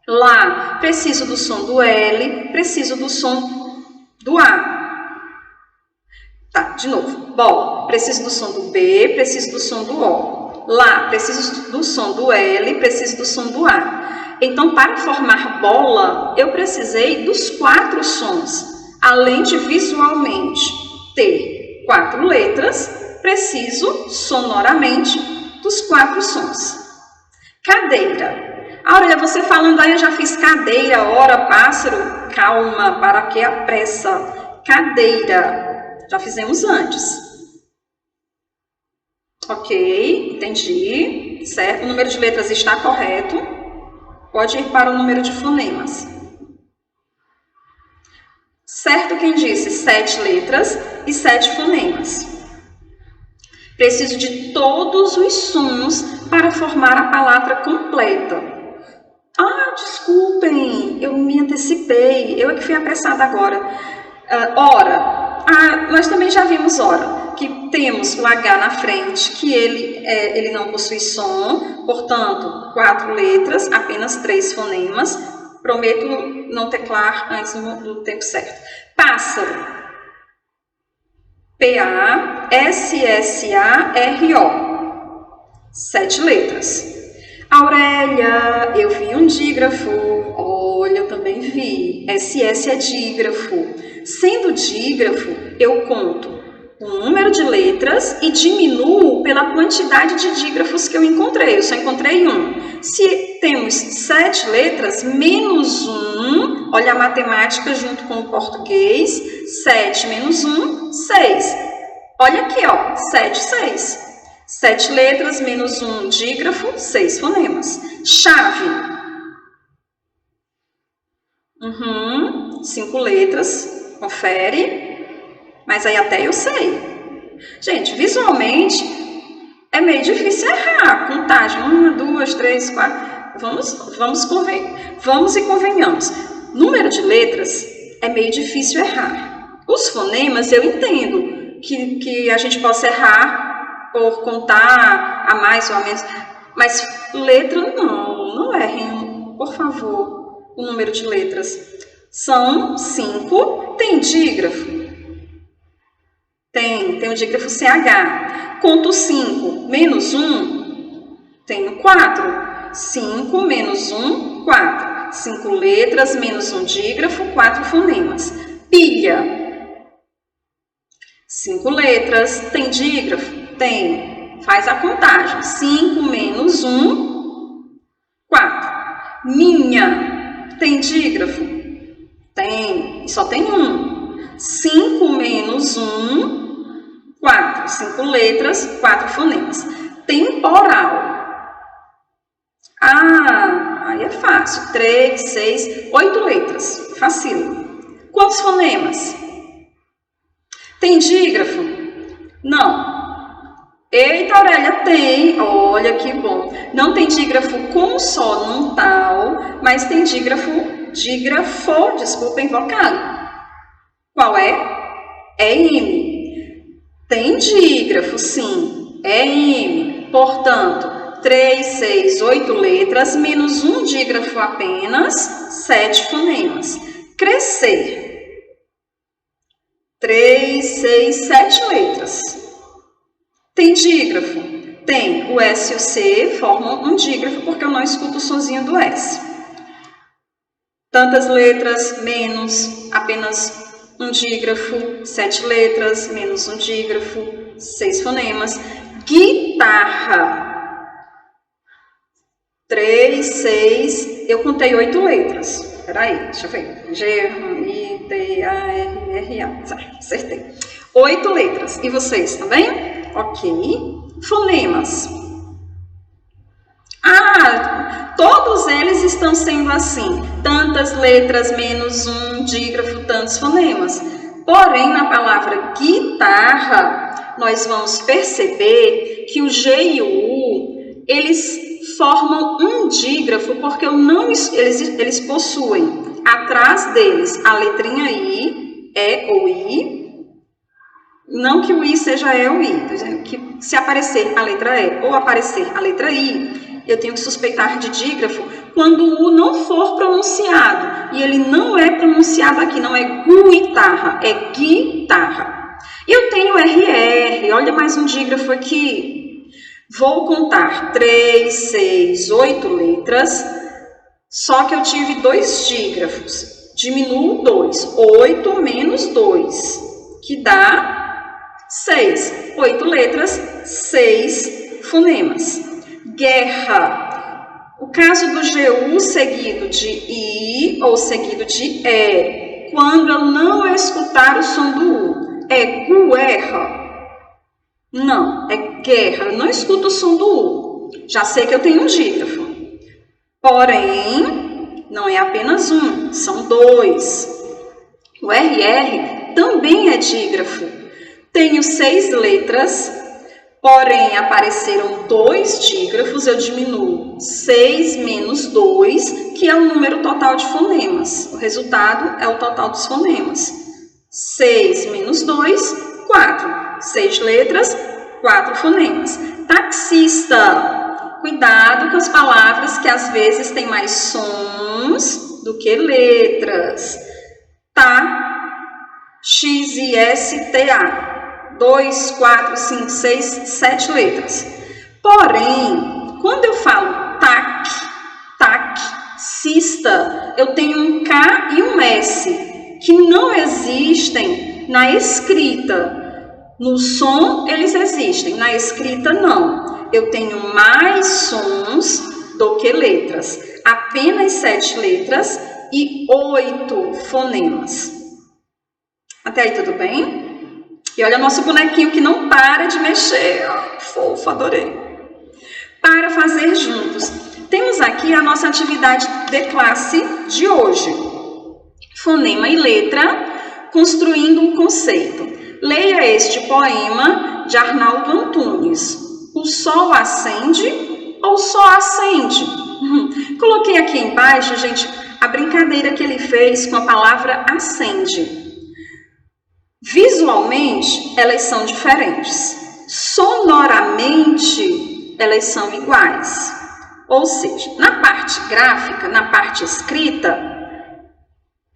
Lá, preciso do som do L, preciso do som do A. Tá, de novo. Bola, preciso do som do B, preciso do som do O. Lá, preciso do som do L, preciso do som do A. Então, para formar bola, eu precisei dos 4 sons. Além de visualmente ter 4 letras, preciso sonoramente dos 4 sons. Cadeira. Aurélia, você falando aí, eu já fiz cadeira, hora, pássaro. Calma, para que a pressa? Cadeira. Já fizemos antes. Ok, entendi. Certo, o número de letras está correto. Pode ir para o número de fonemas. Certo quem disse 7 letras e 7 fonemas. Preciso de todos os sons para formar a palavra completa. Ah, desculpem, eu me antecipei, eu é que fui apressada agora. Hora. Nós também já vimos hora, que temos o H na frente, que ele não possui som, portanto, 4 letras, apenas 3 fonemas. Prometo não teclar antes do tempo certo. Pássaro. P-A-S-S-A-R-O. 7 letras. Aurélia, eu vi um dígrafo. Olha, eu também vi. SS é dígrafo. Sendo dígrafo, eu conto o número de letras e diminuo pela quantidade de dígrafos que eu encontrei. Eu só encontrei um. Se temos 7 letras, menos 1, olha a matemática junto com o português. 7 menos 1, 6. Olha aqui, ó, 7, 6. 7 letras menos 1 dígrafo, 6 fonemas. Chave. 5 letras, confere. Mas aí até eu sei. Gente, visualmente é meio difícil errar. Contagem, 1, 2, 3, 4. Vamos e convenhamos. Número de letras é meio difícil errar. Os fonemas eu entendo que a gente possa errar por contar a mais ou a menos, mas letra não errem, por favor, o número de letras. São 5, tem dígrafo? Tem o dígrafo CH. Conto 5 menos 1, tenho 4. 5 menos 1, 4. 5 letras menos 1 dígrafo, 4 fonemas. Pilha. 5 letras, tem dígrafo? Tem. Faz a contagem. 5 menos 1, 4. Minha, tem dígrafo? Tem. Só tem 1. 5 menos 1, 4. 5 letras, 4 fonemas. Temporal. Aí é fácil. 3, 6, 8 letras. Facílimo. Quantos fonemas? Tem dígrafo? Não. Eita, Aurélia, tem. Olha que bom. Não tem dígrafo com só num tal, mas tem dígrafo, desculpem, vogal. Qual é? É M. Tem dígrafo, sim. É M. Portanto, 3, 6, 8 letras, menos 1 dígrafo apenas, 7 fonemas. Crescer. 3, 6, 7 letras. Tem dígrafo? Tem. O S e o C formam um dígrafo porque eu não escuto o sonzinho do S. Tantas letras, menos apenas um dígrafo. 7 letras, menos um dígrafo. 6 fonemas. Guitarra. 3, 6, eu contei 8 letras. Peraí, deixa eu ver. G-I-T-A-R-R-A. Acertei. 8 letras. E vocês também? Ok. Fonemas. Todos eles estão sendo assim. Tantas letras menos um dígrafo, tantos fonemas. Porém, na palavra guitarra, nós vamos perceber que o G e o U, eles formam um dígrafo porque eles possuem atrás deles a letrinha I, E ou I. Não que o I seja E ou I, estou dizendo que se aparecer a letra E ou aparecer a letra I, eu tenho que suspeitar de dígrafo quando o U não for pronunciado. E ele não é pronunciado aqui, não é guitarra, é guitarra. Eu tenho RR, olha mais um dígrafo aqui. Vou contar 3, 6, 8 letras, só que eu tive 2 dígrafos. Diminuo 2, 8 menos 2, que dá 6. 8 letras, 6 fonemas. Guerra. O caso do GU seguido de I ou seguido de E, quando eu não escutar o som do U, é guerra. Não, é guerra. Eu não escuto o som do U. Já sei que eu tenho um dígrafo. Porém, não é apenas um, são 2. O RR também é dígrafo. Tenho 6 letras, Porém, apareceram 2 dígrafos, eu diminuo 6 menos 2, que é o número total de fonemas. O resultado é o total dos fonemas. 6 menos 2, 4. 6 letras, 4 fonemas. Taxista. Cuidado com as palavras que às vezes têm mais sons do que letras. X-I-S-T-A. 2, 4, 5, 6, 7 letras. Porém, quando eu falo taxista, eu tenho um K e um S, que não existem na escrita. No som, eles existem, na escrita, não. Eu tenho mais sons do que letras. Apenas 7 letras e 8 fonemas. Até aí, tudo bem? E olha nosso bonequinho que não para de mexer. Ai, fofo, adorei. Para fazer juntos. Temos aqui a nossa atividade de classe de hoje. Fonema e letra, construindo um conceito. Leia este poema de Arnaldo Antunes. O sol acende ou só acende? Coloquei aqui embaixo, gente, a brincadeira que ele fez com a palavra acende. Visualmente, elas são diferentes. Sonoramente, elas são iguais. Ou seja, na parte gráfica, na parte escrita,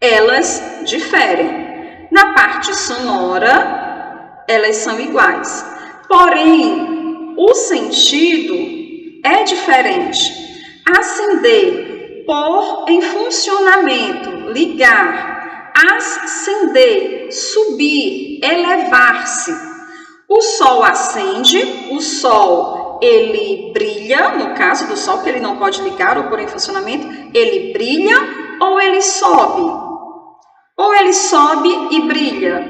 elas diferem. Na parte sonora, elas são iguais. Porém, o sentido é diferente. Acender, pôr em funcionamento, ligar. Ascender, subir, elevar-se. O sol acende, o sol ele brilha, no caso do sol que ele não pode ligar ou pôr em funcionamento, ele brilha ou ele sobe? Ou ele sobe e brilha?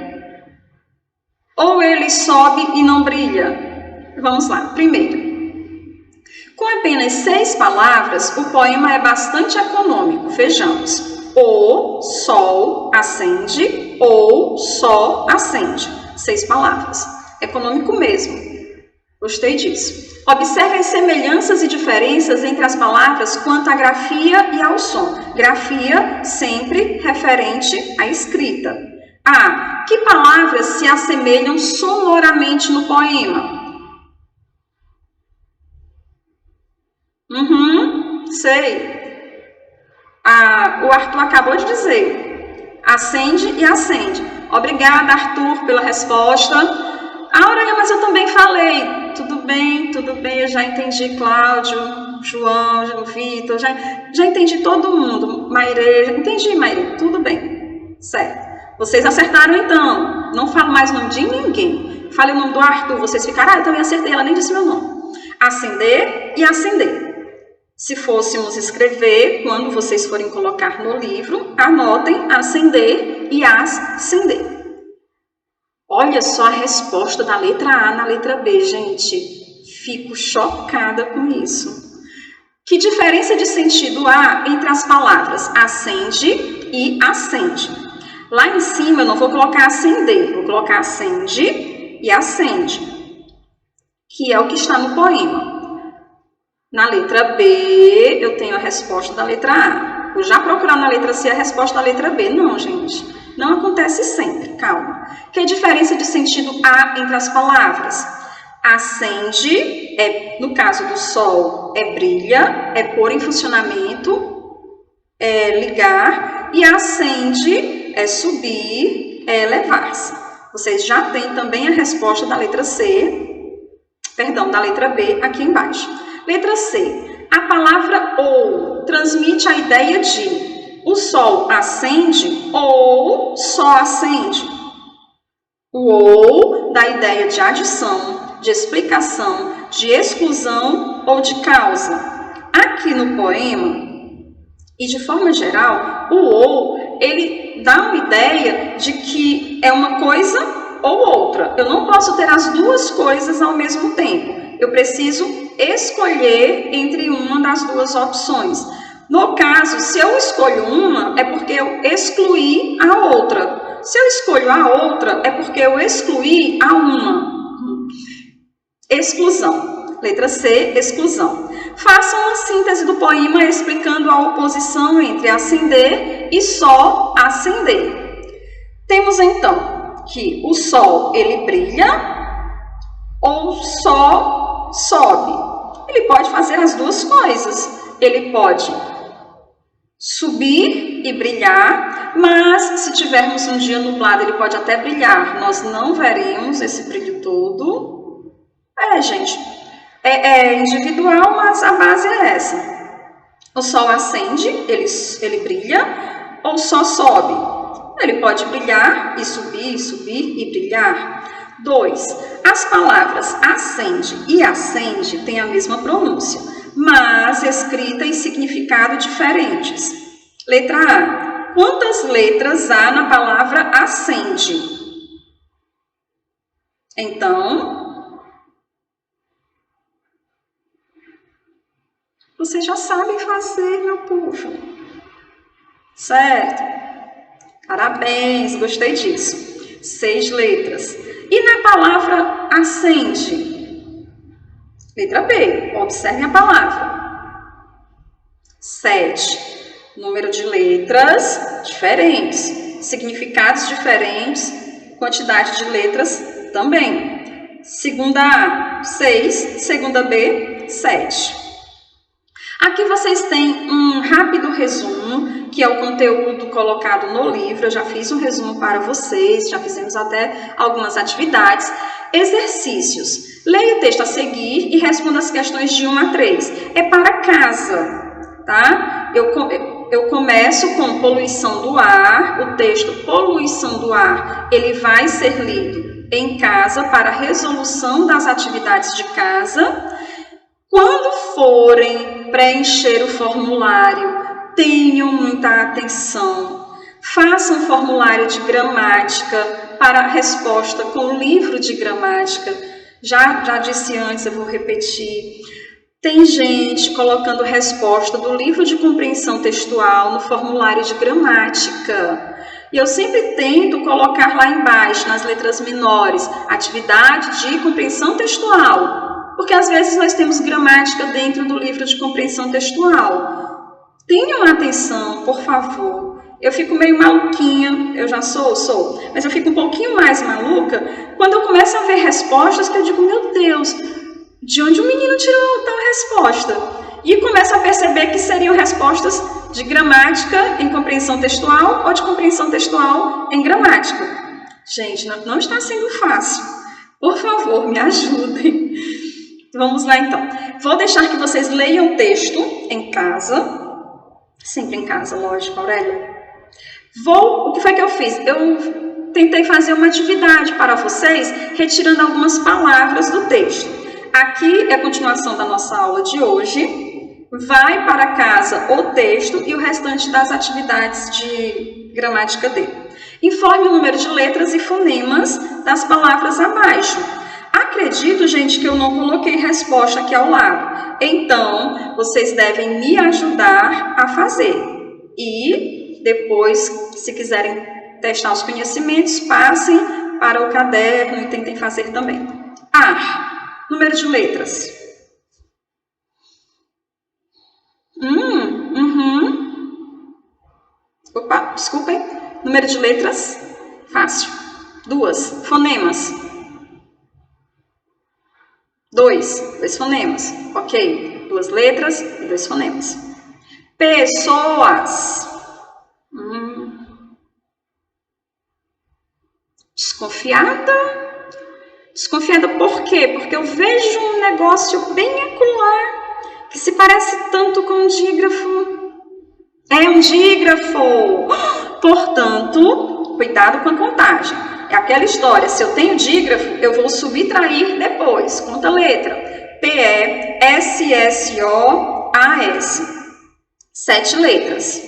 Ou ele sobe e não brilha? Vamos lá, primeiro. Com apenas 6 palavras, o poema é bastante econômico. Vejamos. O sol acende ou só acende. 6 palavras. Econômico mesmo. Gostei disso. Observe as semelhanças e diferenças entre as palavras quanto à grafia e ao som. Grafia sempre referente à escrita. A. Que palavras se assemelham sonoramente no poema? Sei. O Arthur acabou de dizer. Acende e acende. Obrigada, Arthur, pela resposta. Aurélia, mas eu também falei. Tudo bem, eu já entendi, Cláudio, João, Vitor, já entendi todo mundo. Mairê, já entendi, Mairê, tudo bem. Certo. Vocês acertaram então. Não falo mais o nome de ninguém. Falei o nome do Arthur, vocês ficaram, eu também acertei, ela nem disse meu nome. Acender e acender. Se fôssemos escrever, quando vocês forem colocar no livro, anotem acender e ascender. Olha só a resposta da letra A na letra B, gente. Fico chocada com isso. Que diferença de sentido há entre as palavras acende e acende? Lá em cima eu não vou colocar acender, vou colocar acende e acende, que é o que está no poema. Na letra B, eu tenho a resposta da letra A. Vou já procurar na letra C a resposta da letra B. Não, gente. Não acontece sempre. Calma. Que diferença de sentido há entre as palavras? Acende, no caso do sol, brilha, pôr em funcionamento, ligar. E acende, subir, elevar-se. Vocês já têm também a resposta da letra da letra B aqui embaixo. Letra C. A palavra ou transmite a ideia de o sol acende ou só acende. O ou dá a ideia de adição, de explicação, de exclusão ou de causa. Aqui no poema, e de forma geral, o ou, ele dá uma ideia de que é uma coisa ou outra. Eu não posso ter as duas coisas ao mesmo tempo. Eu preciso escolher entre uma das duas opções. No caso, se eu escolho uma, é porque eu excluí a outra. Se eu escolho a outra, é porque eu excluí a uma. exclusão. Letra C, exclusão. Faça uma síntese do poema explicando a oposição entre acender e só acender. Temos então que o sol ele brilha ou só sobe. Ele pode fazer as duas coisas. Ele pode subir e brilhar, mas se tivermos um dia nublado, ele pode até brilhar. Nós não veremos esse brilho todo. Gente, é individual, mas a base é essa. O sol acende, ele brilha, ou só sobe. Ele pode brilhar e subir e brilhar. 2. As palavras acende e acende têm a mesma pronúncia, mas escrita e significado diferentes. Letra A. Quantas letras há na palavra acende? Então, vocês já sabem fazer, meu povo. Certo? Parabéns, gostei disso. 6 letras. E na palavra acende? Letra B. Observe a palavra. 7. Número de letras diferentes. Significados diferentes. Quantidade de letras também. Segunda A, 6. Segunda B, 7. Aqui vocês têm um rápido resumo, que é o conteúdo colocado no livro. Eu já fiz um resumo para vocês, já fizemos até algumas atividades. Exercícios. Leia o texto a seguir e responda as questões de 1 a 3. É para casa, tá? Eu começo com poluição do ar. O texto poluição do ar, ele vai ser lido em casa para resolução das atividades de casa. Quando forem preencher o formulário, tenham muita atenção. Façam um formulário de gramática para a resposta com o livro de gramática. Já disse antes, eu vou repetir. Tem gente colocando resposta do livro de compreensão textual no formulário de gramática. E eu sempre tento colocar lá embaixo, nas letras menores, atividade de compreensão textual. Porque às vezes nós temos gramática dentro do livro de compreensão textual. Tenham atenção, por favor. Eu fico meio maluquinha, eu já sou, mas eu fico um pouquinho mais maluca quando eu começo a ver respostas que eu digo, meu Deus, de onde o menino tirou tal resposta? E começo a perceber que seriam respostas de gramática em compreensão textual ou de compreensão textual em gramática. Gente, não está sendo fácil. Por favor, me ajudem. Vamos lá, então. Vou deixar que vocês leiam o texto em casa. Sempre em casa, lógico, Aurélia. O que foi que eu fiz? Eu tentei fazer uma atividade para vocês, retirando algumas palavras do texto. Aqui é a continuação da nossa aula de hoje. Vai para casa o texto e o restante das atividades de gramática dele. Informe o número de letras e fonemas das palavras abaixo. Acredito, gente, que eu não coloquei resposta aqui ao lado. Então, vocês devem me ajudar a fazer. E depois, se quiserem testar os conhecimentos, passem para o caderno e tentem fazer também. Ar. Número de letras. Opa, desculpem. Número de letras. Fácil. 2. Fonemas. 2 fonemas. Ok. 2 letras e 2 fonemas. Pessoas. Desconfiada? Desconfiada por quê? Porque eu vejo um negócio bem acolá, que se parece tanto com um dígrafo. É um dígrafo. Portanto, cuidado com a contagem. É aquela história, se eu tenho dígrafo, eu vou subtrair depois. Conta a letra. P-E-S-S-O-A-S. 7 letras.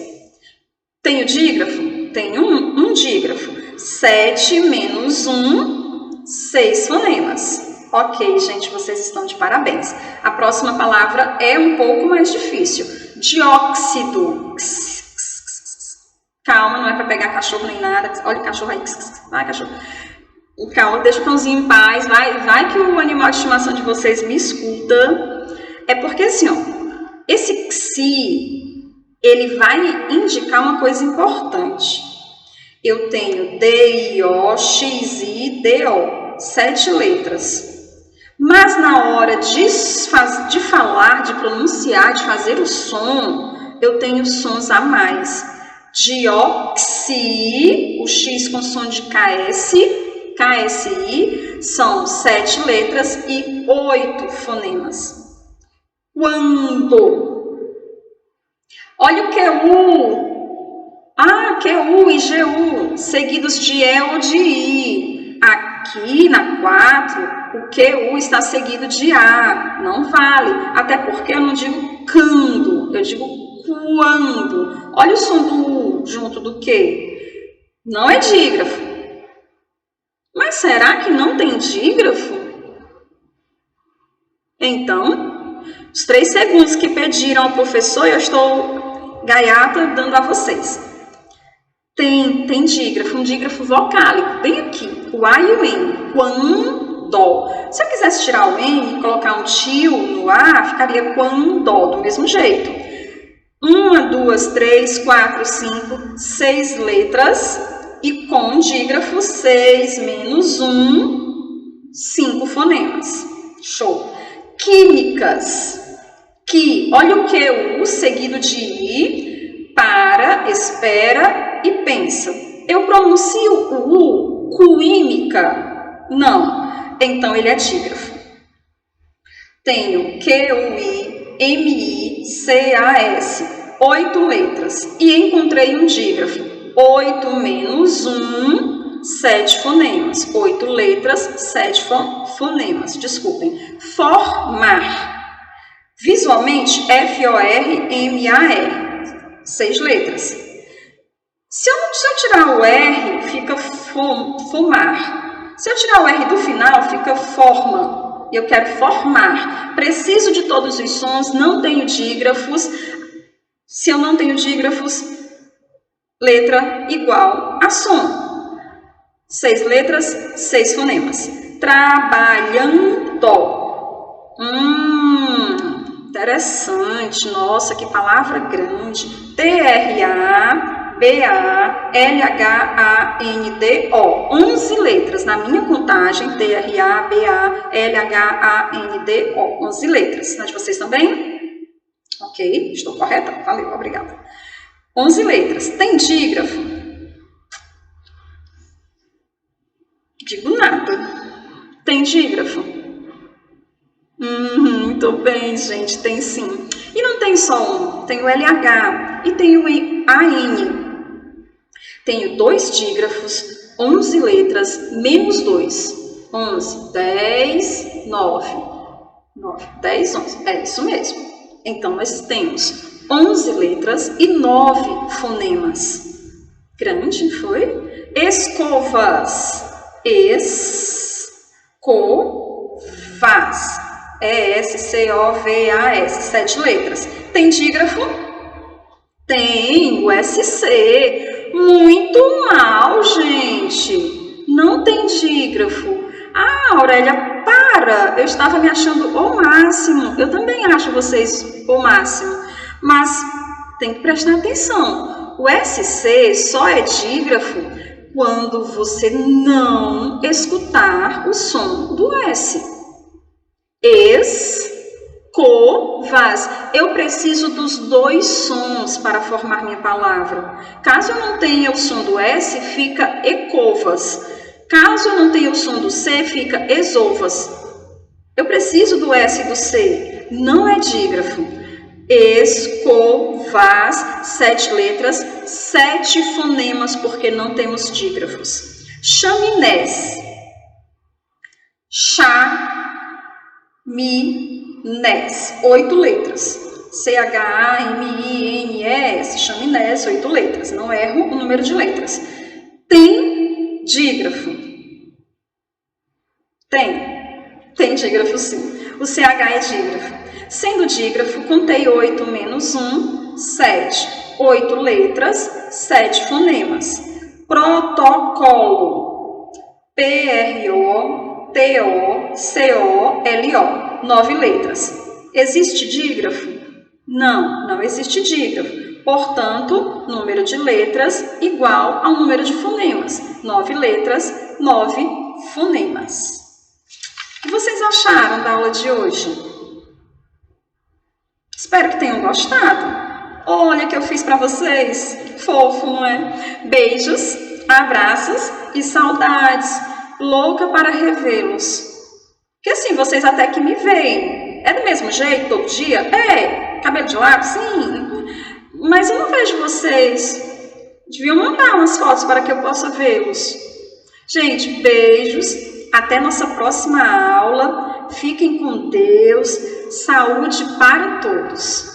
Tenho dígrafo? Tenho um dígrafo. 7 menos 1, 6 fonemas. Ok, gente, vocês estão de parabéns. A próxima palavra é um pouco mais difícil. Dióxido. Calma, não é para pegar cachorro nem nada. Olha o cachorro aí. Vai, cachorro. Calma, deixa o cãozinho em paz. Vai que o animal de estimação de vocês me escuta. É porque assim, ó, esse XI, ele vai indicar uma coisa importante. Eu tenho D-I-O, X-I, D-O, 7 letras. Mas na hora de falar, de pronunciar, de fazer o som, eu tenho sons a mais. Dioxi, o X com som de KS, KSI, são 7 letras e 8 fonemas. Quando? Olha o QU. QU e GU, seguidos de E ou de I. Aqui na 4, o QU está seguido de A. Não vale. Até porque eu não digo quando, eu digo quando. Olha o som do U junto do Q. Não é dígrafo. Mas será que não tem dígrafo? Então, os 3 segundos que pediram ao professor, eu estou gaiata dando a vocês. Tem dígrafo, um dígrafo vocálico, bem aqui, o A e o N, quando. Se eu quisesse tirar o N e colocar um tio no A, ficaria quando, do mesmo jeito. 1, 2, 3, 4, 5, 6 letras e com dígrafo 6 menos 1, 5 fonemas. Show. Químicas. Olha o QU seguido de I, para, espera e pensa. Eu pronuncio o U, química? Não. Então, ele é dígrafo. Tenho QUI, MI, CAS, 8 letras. E encontrei um dígrafo. 8 menos 1, 7 fonemas. 8 letras, 7 fonemas. Desculpem. Formar. Visualmente, F-O-R-M-A-R. 6 letras. Se eu tirar o R, fica fomar. Se eu tirar o R do final, fica forma. Eu quero formar. Preciso de todos os sons, não tenho dígrafos. Se eu não tenho dígrafos, letra igual a som. 6 letras, 6 fonemas. Trabalhando. Interessante. Nossa, que palavra grande. T-R-A-B-A-L-H-A-N-D-O. 11 letras na minha contagem. T-R-A-B-A-L-H-A-N-D-O. 11 letras. Na de vocês também? Ok, estou correta? Valeu, obrigada. 11 letras. Tem dígrafo? Digo nada. Tem dígrafo? Muito bem, gente, tem sim. E não tem só um, tem o LH e tem o AN. Tenho 2 dígrafos, 11 letras, menos 2. 11, 10, 9. 10, 11. É isso mesmo. Então, nós temos 11 letras e 9 fonemas. Grande, foi? Escovas. Escovas. E-S-C-O-V-A-S. 7 letras. Tem dígrafo? Tem. O S-C. Muito mal, gente. Não tem dígrafo. Aurélia, para. Eu estava me achando o máximo. Eu também acho vocês o máximo. Mas tem que prestar atenção. O SC só é dígrafo quando você não escutar o som do S. Escovas. Eu preciso dos 2 sons para formar minha palavra. Caso eu não tenha o som do S, fica ecovas. Caso eu não tenha o som do C, fica esovas. Eu preciso do S e do C. Não é dígrafo. Escovas, 7 letras, 7 fonemas, porque não temos dígrafos. Chaminés. Chaminés, 8 letras. C-H-A-M-I-N-E-S, chaminés, 8 letras. Não erro o número de letras. Tem dígrafo? Tem dígrafo sim. O CH é dígrafo. Sendo dígrafo, contei 8 menos 1, 7. 8 letras, 7 fonemas. Protocolo. P-R-O-T-O-C-O-L-O. 9 letras. Existe dígrafo? Não, não existe dígrafo. Portanto, número de letras igual ao número de fonemas. 9 letras, 9 fonemas. O que vocês acharam da aula de hoje? Espero que tenham gostado. Olha o que eu fiz para vocês. Fofo, não é? Beijos, abraços e saudades. Louca para revê-los. Porque assim, vocês até que me veem. É do mesmo jeito, todo dia? É. Cabelo de lado? Sim. Mas eu não vejo vocês. Deviam mandar umas fotos para que eu possa vê-los. Gente, beijos. Até nossa próxima aula. Fiquem com Deus. Saúde para todos.